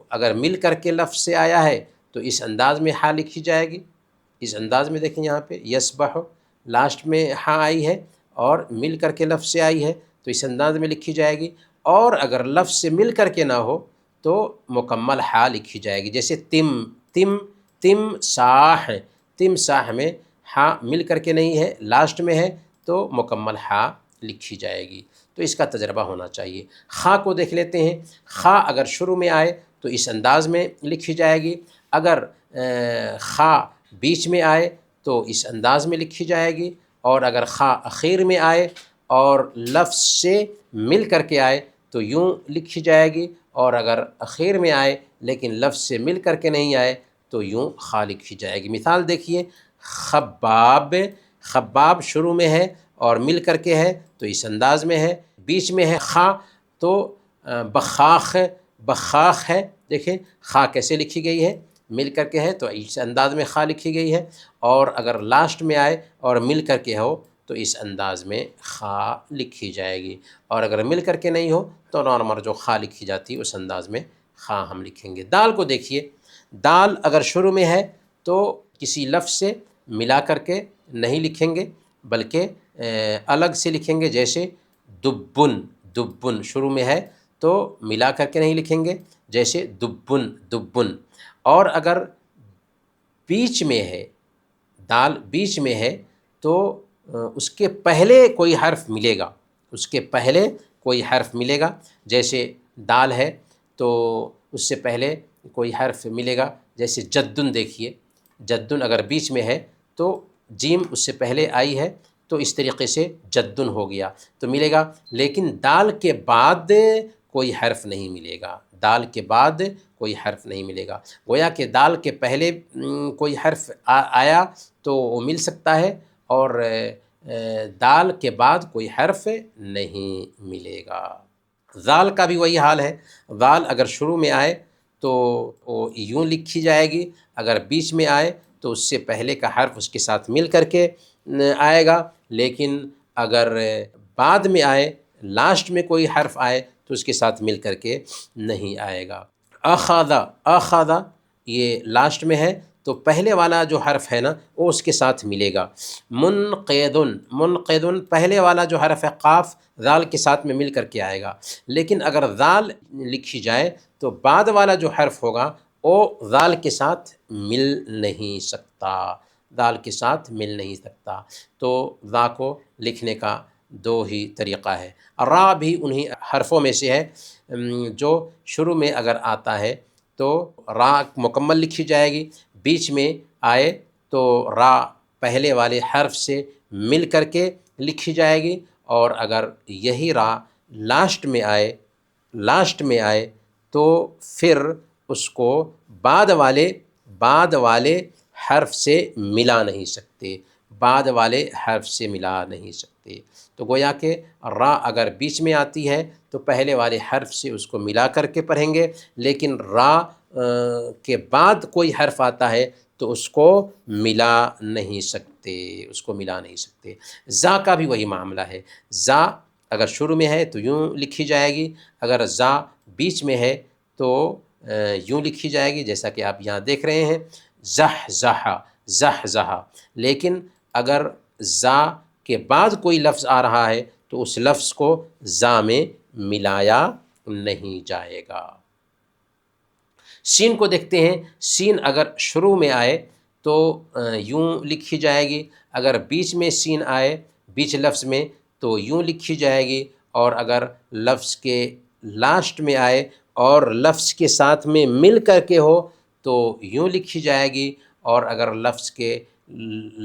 [SPEAKER 1] اگر مل کر کے لفظ سے آیا ہے تو اس انداز میں ہا لکھی جائے گی۔ اس انداز میں دیکھیں یہاں پہ یسبح لاسٹ میں ہا آئی ہے اور مل کر کے لفظ سے آئی ہے تو اس انداز میں لکھی جائے گی، اور اگر لفظ سے مل کر کے نہ ہو تو مکمل ہا لکھی جائے گی، جیسے تم ساح، تم ساح میں ہا مل کر کے نہیں ہے، لاسٹ میں ہے تو مکمل ہا لکھی جائے گی۔ تو اس کا تجربہ ہونا چاہیے۔ خا کو دیکھ لیتے ہیں۔ خا اگر شروع میں آئے تو اس انداز میں لکھی جائے گی، اگر خا بیچ میں آئے تو اس انداز میں لکھی جائے گی، اور اگر خا اخیر میں آئے اور لفظ سے مل کر کے آئے تو یوں لکھی جائے گی، اور اگر اخیر میں آئے لیکن لفظ سے مل کر کے نہیں آئے تو یوں خا لکھی جائے گی۔ مثال دیکھیے، خباب، خباب شروع میں ہے اور مل کر کے ہے تو اس انداز میں ہے، بیچ میں ہے خا تو بخاخ، بخاخ ہے، دیکھیں خا کیسے لکھی گئی ہے، مل کر کے ہے تو اس انداز میں خا لکھی گئی ہے، اور اگر لاسٹ میں آئے اور مل کر کے ہو تو اس انداز میں خا لکھی جائے گی، اور اگر مل کر کے نہیں ہو تو نارمل جو خا لکھی جاتی ہے اس انداز میں خا ہم لکھیں گے۔ دال کو دیکھیے۔ دال اگر شروع میں ہے تو کسی لفظ سے ملا کر کے نہیں لکھیں گے بلکہ الگ سے لکھیں گے، جیسے دبن، دبن شروع میں ہے تو ملا کر کے نہیں لکھیں گے، جیسے دبن، دبن، اور اگر بیچ میں ہے، دال بیچ میں ہے تو اس کے پہلے کوئی حرف ملے گا، اس کے پہلے کوئی حرف ملے گا، جیسے دال ہے تو اس سے پہلے کوئی حرف ملے گا، جیسے جدن دیکھیے، جدن اگر بیچ میں ہے تو جیم اس سے پہلے آئی ہے تو اس طریقے سے جدن ہو گیا تو ملے گا، لیکن دال کے بعد کوئی حرف نہیں ملے گا، دال کے بعد کوئی حرف نہیں ملے گا، گویا کہ دال کے پہلے کوئی حرف آیا تو وہ مل سکتا ہے، اور دال کے بعد کوئی حرف نہیں ملے گا۔ ذال کا بھی وہی حال ہے، ذال اگر شروع میں آئے تو وہ یوں لکھی جائے گی، اگر بیچ میں آئے تو اس سے پہلے کا حرف اس کے ساتھ مل کر کے آئے گا، لیکن اگر بعد میں آئے، لاسٹ میں کوئی حرف آئے تو اس کے ساتھ مل کر کے نہیں آئے گا۔ اخاذہ، اخاذہ یہ لاسٹ میں ہے تو پہلے والا جو حرف ہے نا وہ اس کے ساتھ ملے گا۔ منقیدن، منقیدن پہلے والا جو حرف ہے قاف ذال کے ساتھ میں مل کر کے آئے گا، لیکن اگر ذال لکھی جائے تو بعد والا جو حرف ہوگا وہ دال کے ساتھ مل نہیں سکتا، دال کے ساتھ مل نہیں سکتا۔ تو ذا کو لکھنے کا دو ہی طریقہ ہے۔ را بھی انہی حرفوں میں سے ہے جو شروع میں اگر آتا ہے تو را مکمل لکھی جائے گی، بیچ میں آئے تو را پہلے والے حرف سے مل کر کے لکھی جائے گی، اور اگر یہی را لاسٹ میں آئے تو پھر اس کو بعد والے حرف سے ملا نہیں سکتے، بعد والے حرف سے ملا نہیں سکتے۔ تو گویا کہ را اگر بیچ میں آتی ہے تو پہلے والے حرف سے اس کو ملا کر کے پڑھیں گے، لیکن را کے بعد کوئی حرف آتا ہے تو اس کو ملا نہیں سکتے، زا کا بھی وہی معاملہ ہے۔ زا اگر شروع میں ہے تو یوں لکھی جائے گی، اگر زا بیچ میں ہے تو یوں لکھی جائے گی جیسا کہ آپ یہاں دیکھ رہے ہیں، زح، لیکن اگر زا کے بعد کوئی لفظ آ رہا ہے تو اس لفظ کو زا میں ملایا نہیں جائے گا۔ سین کو دیکھتے ہیں، سین اگر شروع میں آئے تو یوں لکھی جائے گی، اگر بیچ میں سین آئے بیچ لفظ میں تو یوں لکھی جائے گی، اور اگر لفظ کے لاسٹ میں آئے اور لفظ کے ساتھ میں مل کر کے ہو تو یوں لکھی جائے گی، اور اگر لفظ کے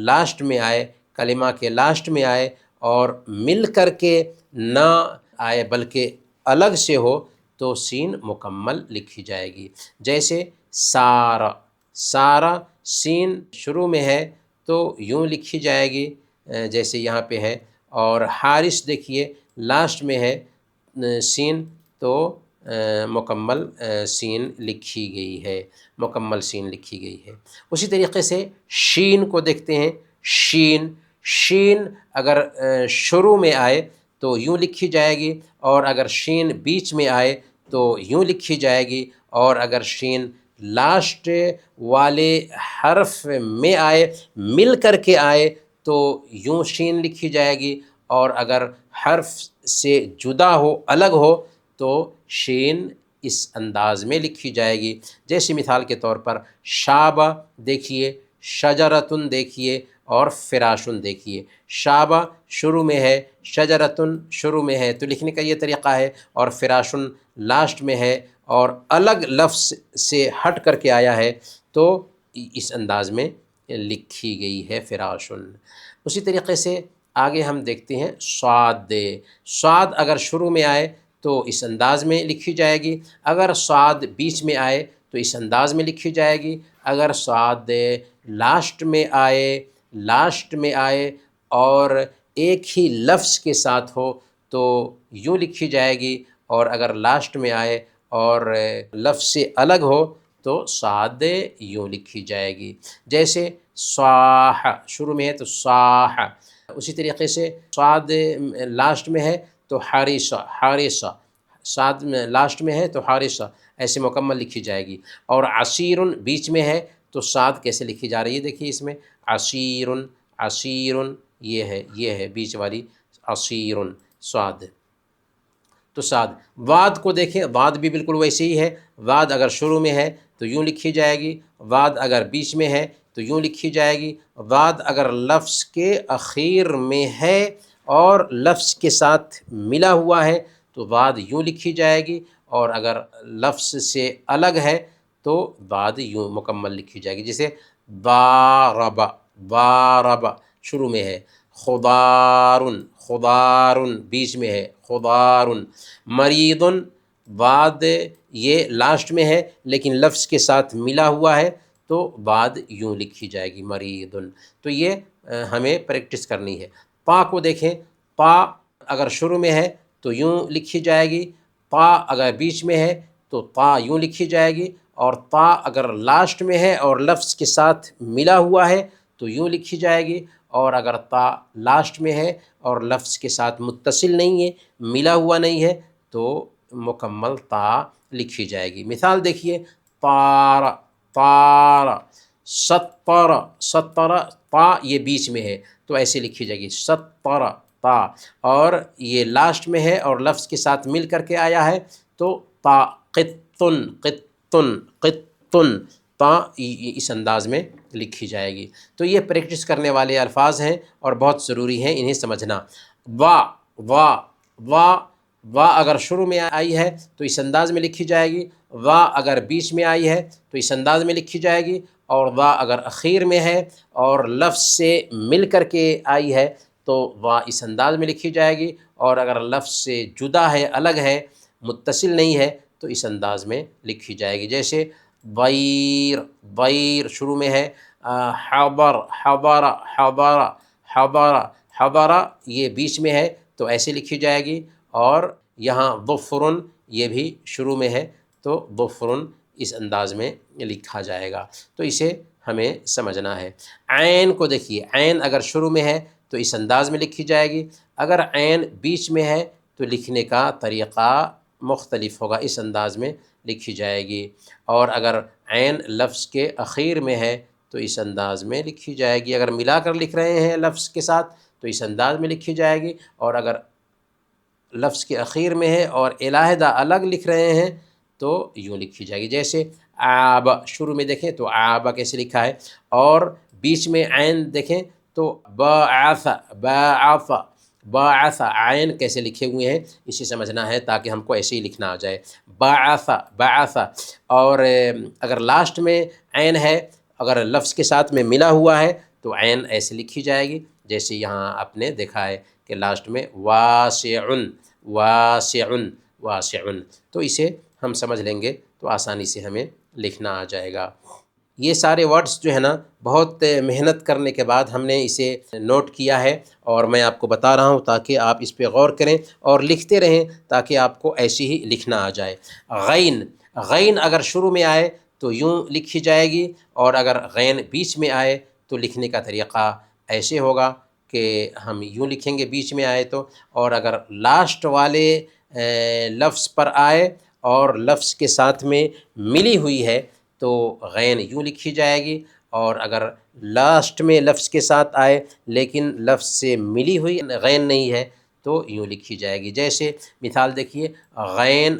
[SPEAKER 1] لاسٹ میں آئے، کلمہ کے لاسٹ میں آئے اور مل کر کے نہ آئے بلکہ الگ سے ہو تو سین مکمل لکھی جائے گی۔ جیسے سارا سین شروع میں ہے تو یوں لکھی جائے گی جیسے یہاں پہ ہے، اور حارث دیکھیے لاسٹ میں ہے سین تو مکمل سین لکھی گئی ہے، اسی طریقے سے شین کو دیکھتے ہیں، شین اگر شروع میں آئے تو یوں لکھی جائے گی، اور اگر شین بیچ میں آئے تو یوں لکھی جائے گی، اور اگر شین لاسٹ والے حرف میں آئے مل کر کے آئے تو یوں شین لکھی جائے گی، اور اگر حرف سے جدا ہو، الگ ہو تو شین اس انداز میں لکھی جائے گی۔ جیسے مثال کے طور پر شابہ دیکھیے، شجرتن دیکھیے، اور فراشن دیکھیے۔ شابہ شروع میں ہے، شجرتن شروع میں ہے تو لکھنے کا یہ طریقہ ہے، اور فراشن لاسٹ میں ہے اور الگ لفظ سے ہٹ کر کے آیا ہے تو اس انداز میں لکھی گئی ہے فراشن۔ اسی طریقے سے آگے ہم دیکھتے ہیں صاد اگر شروع میں آئے تو اس انداز میں لکھی جائے گی، اگر صاد بیچ میں آئے تو اس انداز میں لکھی جائے گی، اگر صاد لاسٹ میں آئے اور ایک ہی لفظ کے ساتھ ہو تو یوں لکھی جائے گی، اور اگر لاسٹ میں آئے اور لفظ سے الگ ہو تو صاد یوں لکھی جائے گی۔ جیسے صاح شروع میں ہے تو صاح، اسی طریقے سے صاد لاسٹ میں ہے تو حارثہ، صاد لاسٹ میں ہے تو حارثہ، ایسے مکمل لکھی جائے گی۔ اور عصیرن بیچ میں ہے تو صاد کیسے لکھی جا رہی ہے، دیکھیے اس میں عصیرن یہ ہے بیچ والی عصیرن صاد۔ تو صاد واد کو دیکھیں، واد بھی بالکل ویسے ہی ہے، واد اگر شروع میں ہے تو یوں لکھی جائے گی، واد اگر بیچ میں ہے تو یوں لکھی جائے گی، واد اگر لفظ کے اخیر میں ہے اور لفظ کے ساتھ ملا ہوا ہے تو واد یوں لکھی جائے گی، اور اگر لفظ سے الگ ہے تو واد یوں مکمل لکھی جائے گی۔ جیسے ضارب شروع میں ہے، خضارن بیچ میں ہے، خضارن، مریضن واد یہ لاسٹ میں ہے لیکن لفظ کے ساتھ ملا ہوا ہے تو واد یوں لکھی جائے گی، مریضن۔ تو یہ ہمیں پریکٹس کرنی ہے۔ پا کو دیکھیں، پا اگر شروع میں ہے تو یوں لکھی جائے گی، پا اگر بیچ میں ہے تو پا یوں لکھی جائے گی، اور پا اگر لاسٹ میں ہے اور لفظ کے ساتھ ملا ہوا ہے تو یوں لکھی جائے گی، اور اگر تا لاسٹ میں ہے اور لفظ کے ساتھ متصل نہیں ہے، ملا ہوا نہیں ہے تو مکمل تا لکھی جائے گی۔ مثال دیکھیے، طار، سطر تا یہ بیچ میں ہے تو ایسے لکھی جائے گی، سطر تا، اور یہ لاسٹ میں ہے اور لفظ کے ساتھ مل کر کے آیا ہے تو تا، قطن تن، تا اس انداز میں لکھی جائے گی۔ تو یہ پریکٹس کرنے والے الفاظ ہیں اور بہت ضروری ہیں انہیں سمجھنا۔ وا وا وا وا اگر شروع میں آئی ہے تو اس انداز میں لکھی جائے گی، وا اگر بیچ میں آئی ہے تو اس انداز میں لکھی جائے گی، اور وا اگر اخیر میں ہے اور لفظ سے مل کر کے آئی ہے تو وا اس انداز میں لکھی جائے گی، اور اگر لفظ سے جدا ہے، الگ ہے، متصل نہیں ہے تو اس انداز میں لکھی جائے گی۔ جیسے بیر، بیر شروع میں ہے، حبر حبر حبر حبر حبر یہ بیچ میں ہے تو ایسے لکھی جائے گی، اور یہاں ظفرن یہ بھی شروع میں ہے تو ظفرن اس انداز میں لکھا جائے گا۔ تو اسے ہمیں سمجھنا ہے۔ عین کو دیکھیے، عین اگر شروع میں ہے تو اس انداز میں لکھی جائے گی، اگر عین بیچ میں ہے تو لکھنے کا طریقہ مختلف ہوگا، اس انداز میں لکھی جائے گی، اور اگر عین لفظ کے اخیر میں ہے تو اس انداز میں لکھی جائے گی، اگر ملا کر لکھ رہے ہیں لفظ کے ساتھ تو اس انداز میں لکھی جائے گی، اور اگر لفظ کے اخیر میں ہے اور علیحدہ الگ لکھ رہے ہیں تو یوں لکھی جائے گی۔ جیسے آب شروع میں دیکھیں تو آب کیسے لکھا ہے، اور بیچ میں عین دیکھیں تو بعث بعث بعث، عین کیسے لکھے ہوئے ہیں اسے سمجھنا ہے تاکہ ہم کو ایسے ہی لکھنا آ جائے، بعث بعث، اور اگر لاسٹ میں عین ہے، اگر لفظ کے ساتھ میں ملا ہوا ہے تو عین ایسے لکھی جائے گی، جیسے یہاں آپ نے دیکھا ہے کہ لاسٹ میں واسع واسع واسع، تو اسے ہم سمجھ لیں گے تو آسانی سے ہمیں لکھنا آ جائے گا۔ یہ سارے ورڈز جو ہے نا بہت محنت کرنے کے بعد ہم نے اسے نوٹ کیا ہے، اور میں آپ کو بتا رہا ہوں تاکہ آپ اس پہ غور کریں اور لکھتے رہیں تاکہ آپ کو ایسی ہی لکھنا آ جائے۔ غین، غین اگر شروع میں آئے تو یوں لکھی جائے گی، اور اگر غین بیچ میں آئے تو لکھنے کا طریقہ ایسے ہوگا کہ ہم یوں لکھیں گے بیچ میں آئے تو، اور اگر لاسٹ والے لفظ پر آئے اور لفظ کے ساتھ میں ملی ہوئی ہے تو غین یوں لکھی جائے گی، اور اگر لاسٹ میں لفظ کے ساتھ آئے لیکن لفظ سے ملی ہوئی غین نہیں ہے تو یوں لکھی جائے گی۔ جیسے مثال دیکھیے، غین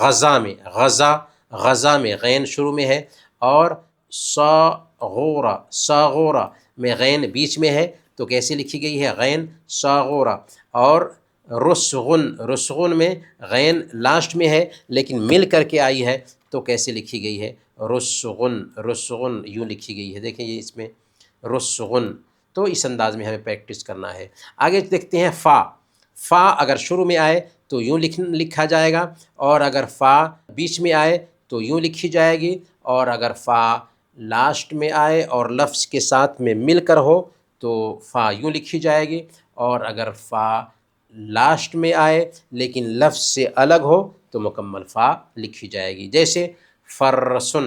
[SPEAKER 1] غزہ میں، غزہ غزہ میں غین شروع میں ہے، اور صاغورہ صاغورہ میں غین بیچ میں ہے تو کیسے لکھی گئی ہے، غین صاغورہ، اور رسغن رسغن میں غین لاسٹ میں ہے لیکن مل کر کے آئی ہے تو کیسے لکھی گئی ہے، رسغن رسغن یوں لکھی گئی ہے، دیکھیں یہ اس میں رسغن۔ تو اس انداز میں ہمیں پریکٹس کرنا ہے۔ آگے دیکھتے ہیں فا، فا اگر شروع میں آئے تو یوں لکھا جائے گا، اور اگر فا بیچ میں آئے تو یوں لکھی جائے گی، اور اگر فا لاسٹ میں آئے اور لفظ کے ساتھ میں مل کر ہو تو فا یوں لکھی جائے گی، اور اگر فا لاسٹ میں آئے لیکن لفظ سے الگ ہو تو مکمل فا لکھی جائے گی۔ جیسے فرسن،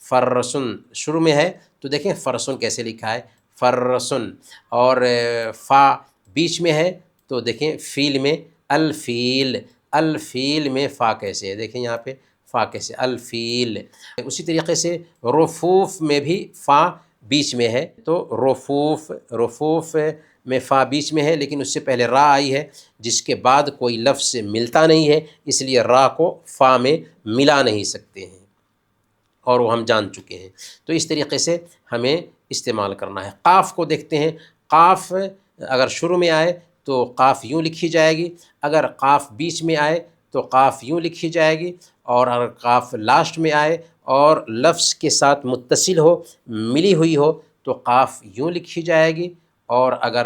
[SPEAKER 1] فرسن شروع میں ہے تو دیکھیں فرسن کیسے لکھا ہے، فرسن، اور فا بیچ میں ہے تو دیکھیں فیل میں الفیل، الفیل میں فا کیسے ہے، دیکھیں یہاں پہ فا کیسے، الفیل۔ اسی طریقے سے رفوف میں بھی فا بیچ میں ہے تو رفوف، رفوف میں فا بیچ میں ہے لیکن اس سے پہلے را آئی ہے جس کے بعد کوئی لفظ سے ملتا نہیں ہے، اس لیے را کو فا میں ملا نہیں سکتے ہیں، اور وہ ہم جان چکے ہیں۔ تو اس طریقے سے ہمیں استعمال کرنا ہے۔ قاف کو دیکھتے ہیں، قاف اگر شروع میں آئے تو قاف یوں لکھی جائے گی، اگر قاف بیچ میں آئے تو قاف یوں لکھی جائے گی، اور اگر قاف لاسٹ میں آئے اور لفظ کے ساتھ متصل ہو، ملی ہوئی ہو تو قاف یوں لکھی جائے گی، اور اگر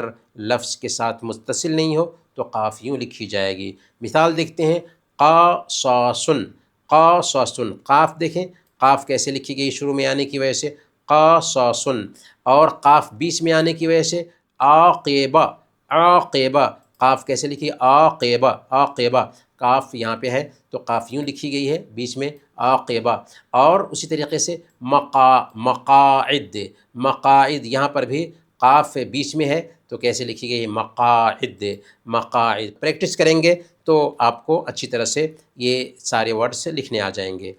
[SPEAKER 1] لفظ کے ساتھ متصل نہیں ہو تو قاف یوں لکھی جائے گی۔ مثال دیکھتے ہیں، قاصاصن، قاصاصن، قاف دیکھیں قاف کیسے لکھی گئی شروع میں آنے کی وجہ سے، قاصاصن، اور قاف بیچ میں آنے کی وجہ سے عاقبہ، عاقبہ، قاف کیسے لکھی، عاقبہ، عاقبہ، قاف یہاں پہ ہے تو قاف یوں لکھی گئی ہے بیچ میں، عاقبہ، اور اسی طریقے سے مقاعد، مقاعد یہاں پر بھی قاف بیچ میں ہے تو کیسے لکھی گئی ہے، مقاعد، مقاعد۔ پریکٹس کریں گے تو آپ کو اچھی طرح سے یہ سارے ورڈز لکھنے آ جائیں گے۔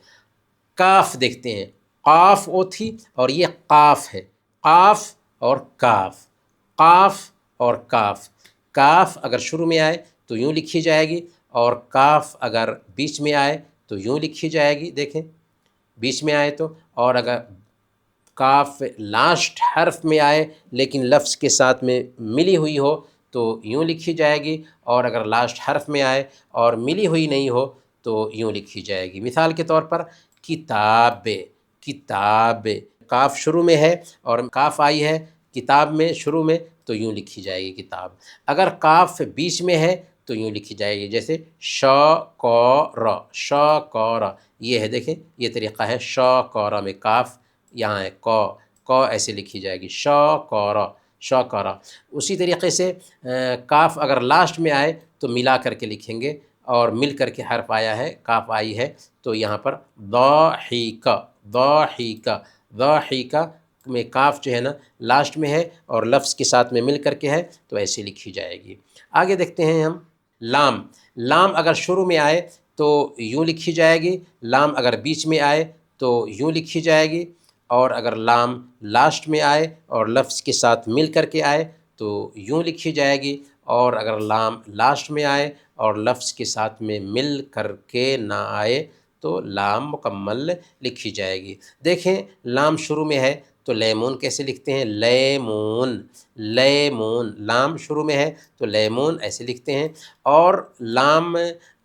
[SPEAKER 1] کاف دیکھتے ہیں، قاف او تھی اور یہ قاف ہے، قاف اور کاف، قاف اور کاف، کاف اگر شروع میں آئے تو یوں لکھی جائے گی، اور کاف اگر بیچ میں آئے تو یوں لکھی جائے گی، دیکھیں بیچ میں آئے تو، اور اگر کاف لاسٹ حرف میں آئے لیکن لفظ کے ساتھ میں ملی ہوئی ہو تو یوں لکھی جائے گی، اور اگر لاسٹ حرف میں آئے اور ملی ہوئی نہیں ہو تو یوں لکھی جائے گی۔ مثال کے طور پر کتاب، کتاب، کاف شروع میں ہے اور کاف آئی ہے کتاب میں شروع میں تو یوں لکھی جائے گی کتاب۔ اگر کاف بیچ میں ہے تو یوں لکھی جائے گی، جیسے ش ق ر، ش ق ر، یہ ہے دیکھیں یہ طریقہ ہے، ش ق ر میں کاف یہاں ہے، ق ایسے لکھی جائے گی، ش ق ر، ش ق ر۔ اسی طریقے سے کاف اگر لاسٹ میں آئے تو ملا کر کے لکھیں گے، اور مل کر کے حرف آیا ہے، کاف آئی ہے تو یہاں پر ضاحک، ضاحک، ضاحک میں کاف جو ہے نا لاسٹ میں ہے اور لفظ کے ساتھ میں مل کر کے ہے تو ایسے لکھی جائے گی۔ آگے دیکھتے ہیں ہم لام، لام اگر شروع میں آئے تو یوں لکھی جائے گی، لام اگر بیچ میں آئے تو یوں لکھی جائے گی، اور اگر لام لاسٹ میں آئے اور لفظ کے ساتھ مل کر کے آئے تو یوں لکھی جائے گی، اور اگر لام لاسٹ میں آئے اور لفظ کے ساتھ میں مل کر کے نہ آئے تو لام مکمل لکھی جائے گی۔ دیکھیں لام شروع میں ہے تو لیمون کیسے لکھتے ہیں، لیمون، لیمون، لام شروع میں ہے تو لیمون ایسے لکھتے ہیں، اور لام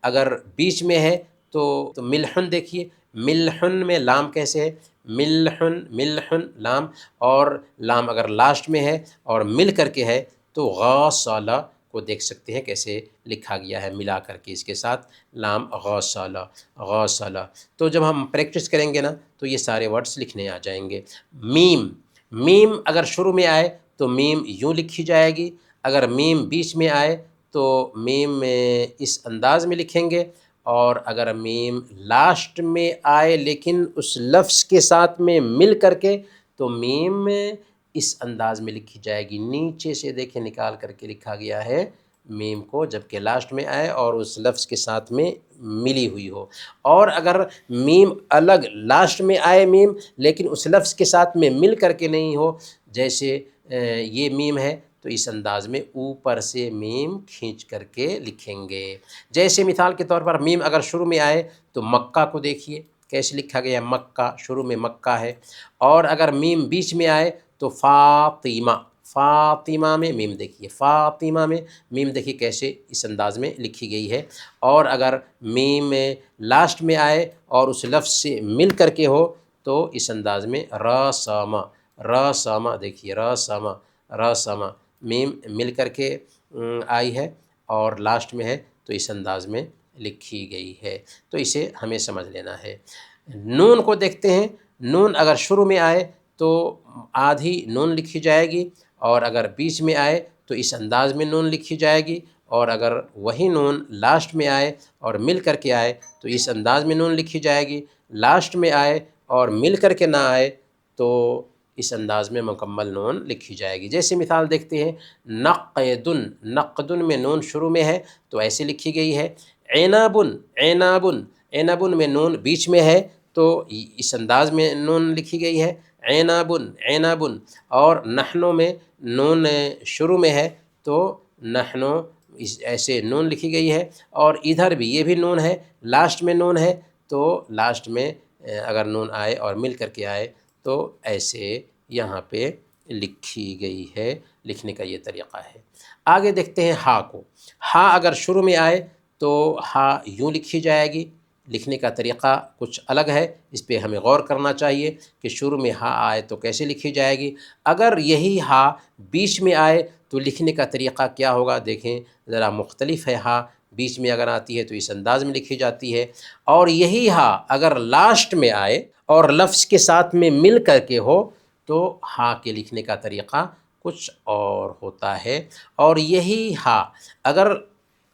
[SPEAKER 1] اگر بیچ میں ہے تو ملحن، دیکھیے ملحن میں لام کیسے ہے، ملحن، ملحن لام، اور لام اگر لاسٹ میں ہے اور مل کر کے ہے تو غاصلہ کو دیکھ سکتے ہیں کیسے لکھا گیا ہے ملا کر کے اس کے ساتھ، لام غاصلہ، غاصلہ۔ تو جب ہم پریکٹس کریں گے نا تو یہ سارے ورڈز لکھنے آ جائیں گے۔ میم، میم اگر شروع میں آئے تو میم یوں لکھی جائے گی، اگر میم بیچ میں آئے تو میم اس انداز میں لکھیں گے، اور اگر میم لاسٹ میں آئے لیکن اس لفظ کے ساتھ میں مل کر کے تو میم اس انداز میں لکھی جائے گی، نیچے سے دیکھیں نکال کر کے لکھا گیا ہے میم کو، جبکہ لاسٹ میں آئے اور اس لفظ کے ساتھ میں ملی ہوئی ہو۔ اور اگر میم الگ لاسٹ میں آئے میم لیکن اس لفظ کے ساتھ میں مل کر کے نہیں ہو، جیسے یہ میم ہے تو اس انداز میں اوپر سے میم کھینچ کر کے لکھیں گے۔ جیسے مثال کے طور پر میم اگر شروع میں آئے تو مکہ کو دیکھیے کیسے لکھا گیا، مکہ، شروع میں مکہ ہے، اور اگر میم بیچ میں آئے تو فاطمہ، فاطمہ میں میم دیکھیے، فاطمہ میں میم دیکھیے کیسے اس انداز میں لکھی گئی ہے، اور اگر میم لاسٹ میں آئے اور اس لفظ سے مل کر کے ہو تو اس انداز میں رسامہ، رسامہ دیکھیے، رسامہ، رسامہ، میم مل کر کے آئی ہے اور لاسٹ میں ہے تو اس انداز میں لکھی گئی ہے، تو اسے ہمیں سمجھ لینا ہے۔ نون کو دیکھتے ہیں، نون اگر شروع میں آئے تو آدھی نون لکھی جائے گی، اور اگر بیچ میں آئے تو اس انداز میں نون لکھی جائے گی، اور اگر وہی نون لاسٹ میں آئے اور مل کر کے آئے تو اس انداز میں نون لکھی جائے گی، لاسٹ میں آئے اور مل کر کے نہ آئے تو اس انداز میں مکمل نون لکھی جائے گی۔ جیسے مثال دیکھتے ہیں نقدن، نقدن میں نون شروع میں ہے تو ایسے لکھی گئی ہے، عنابن، عنابن، عنابن میں نون بیچ میں ہے تو اس انداز میں نون لکھی گئی ہے، عنابن، عنابن، اور نحنو میں نون شروع میں ہے تو نحنو ایسے نون لکھی گئی ہے، اور ادھر بھی یہ بھی نون ہے، لاسٹ میں نون ہے تو لاسٹ میں اگر نون آئے اور مل کر کے آئے تو ایسے یہاں پہ لکھی گئی ہے، لکھنے کا یہ طریقہ ہے۔ آگے دیکھتے ہیں ہا کو، ہا اگر شروع میں آئے تو ہا یوں لکھی جائے گی، لکھنے کا طریقہ کچھ الگ ہے، اس پہ ہمیں غور کرنا چاہیے کہ شروع میں ہا آئے تو کیسے لکھی جائے گی، اگر یہی ہا بیچ میں آئے تو لکھنے کا طریقہ کیا ہوگا، دیکھیں ذرا مختلف ہے، ہا بیچ میں اگر آتی ہے تو اس انداز میں لکھی جاتی ہے، اور یہی ہا اگر لاسٹ میں آئے اور لفظ کے ساتھ میں مل کر کے ہو تو ہا کے لکھنے کا طریقہ کچھ اور ہوتا ہے، اور یہی ہا اگر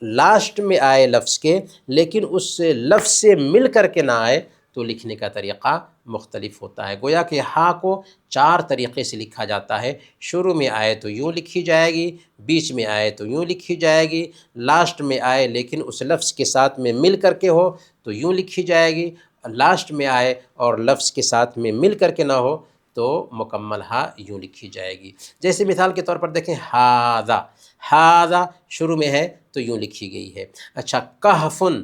[SPEAKER 1] لاسٹ میں آئے لفظ کے لیکن اس لفظ سے مل کر کے نہ آئے تو لکھنے کا طریقہ مختلف ہوتا ہے۔ گویا کہ ہا کو 4 طریقے سے لکھا جاتا ہے، شروع میں آئے تو یوں لکھی جائے گی، بیچ میں آئے تو یوں لکھی جائے گی، لاسٹ میں آئے لیکن اس لفظ کے ساتھ میں مل کر کے ہو تو یوں لکھی جائے گی، لاسٹ میں آئے اور لفظ کے ساتھ میں مل کر کے نہ ہو تو مکمل ہا یوں لکھی جائے گی۔ جیسے مثال کے طور پر دیکھیں ہاذا، ہاذا شروع میں ہے تو یوں لکھی گئی ہے۔ اچھا کہفن،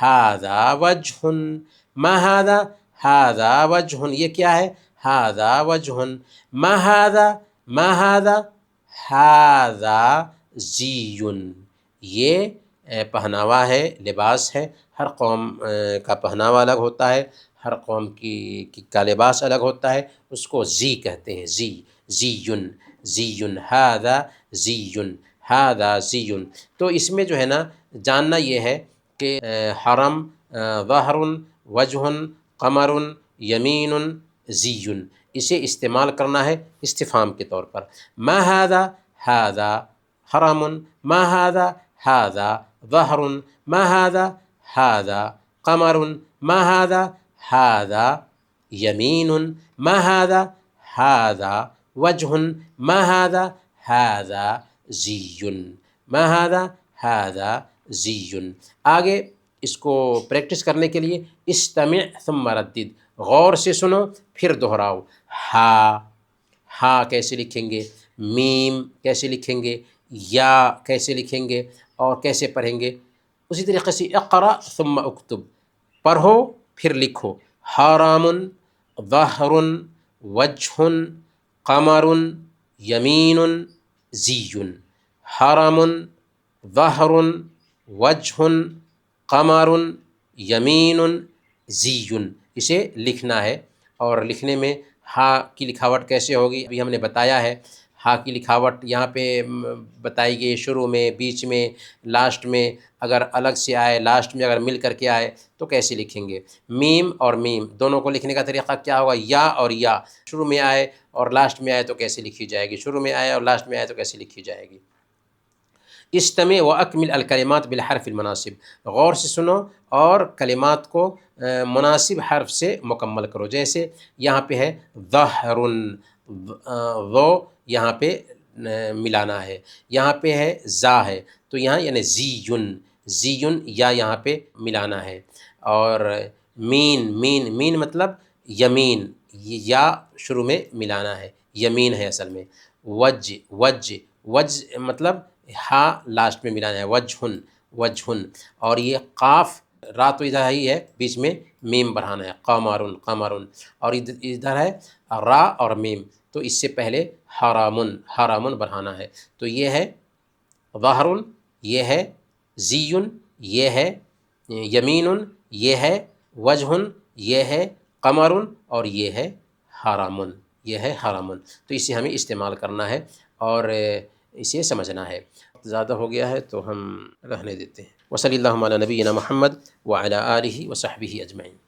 [SPEAKER 1] ھذا وجہ، ما ھذا، ھذا وجہ، یہ کیا ہے؟ ھذا وجہ، ما ھذا، ما ھذا، ھذا زی، یہ پہناوا ہے، لباس ہے۔ ہر قوم کا پہناوا الگ ہوتا ہے، ہر قوم کا لباس الگ ہوتا ہے، اس کو زی کہتے ہیں، زی، زیٌ، زیٌ، ھذا زیٌ، ھذا زیٌ۔ تو اس میں جو ہے نا جاننا یہ ہے کہ حرم، ظہر، وجہ، قمر، یمین، زی، اسے استعمال کرنا ہے استفہام کے طور پر۔ ما ھذا، ھذا حرم، ما ھذا، ھذا ظہر، ما ھذا، ھذا قمر، ما ھذا، ھذا یمین، ما ھذا، ھذا وجہ، ما ھذا، ھذا زی، ما ھذا، ھذا زی۔ آگے اس کو پریکٹس کرنے کے لیے استمع ثم ردد، غور سے سنو پھر دہراؤ۔ ہا، ہا کیسے لکھیں گے، میم کیسے لکھیں گے، یا کیسے لکھیں گے اور کیسے پڑھیں گے؟ اسی طریقے سے اقرأ ثم اکتب، پڑھو پھر لکھو۔ حرام، ظہر، وجہ، قمر، یمین، زی، حرم، ظہر، وجہ، قمر، یمین، زی، اسے لکھنا ہے۔ اور لکھنے میں ہا کی لکھاوٹ کیسے ہوگی ابھی ہم نے بتایا ہے۔ ہا کی لکھاوٹ یہاں پہ بتائی گئی، شروع میں، بیچ میں، لاسٹ میں۔ اگر الگ سے آئے، لاسٹ میں اگر مل کر کے آئے تو کیسے لکھیں گے؟ میم اور میم دونوں کو لکھنے کا طریقہ کیا ہوگا؟ یا اور یا، شروع میں آئے اور لاسٹ میں آئے تو کیسے لکھی جائے گی؟ شروع میں آئے اور لاسٹ میں آئے تو کیسے لکھی جائے گی؟ استمع واکمل الکلمات بالحرف المناسب، غور سے سنو اور کلمات کو مناسب حرف سے مکمل کرو۔ جیسے یہاں پہ ہے ظہر، ظو یہاں پہ ملانا ہے، یہاں پہ ہے زا ہے تو یہاں یعنی زیٌ، زیٌ یا یہاں پہ ملانا ہے۔ اور مین، مین، مین مطلب یمین، یا شروع میں ملانا ہے، یمین ہے اصل میں۔ وج، وج، وج مطلب ہا لاسٹ میں ملانا ہے، وجہن، وجہن۔ اور یہ قاف، را تو ادھر ہی ہے، بیچ میں میم بڑھانا ہے، قمرن، قمرن۔ اور ادھر ہے را اور میم، تو اس سے پہلے حرامن، حرامن بڑھانا ہے۔ تو یہ ہے ظہرن، یہ ہے زیٌ، یہ ہے یمین، یہ ہے وجہن، یہ ہے قمرن، اور یہ ہے حرامن، یہ ہے حرامن۔ تو اسے ہمیں استعمال کرنا ہے اور اسے سمجھنا ہے۔ زیادہ ہو گیا ہے تو ہم رہنے دیتے ہیں۔ وصلی اللہ علی نبینا محمد وعلی آلہ وصحبہ اجمعین۔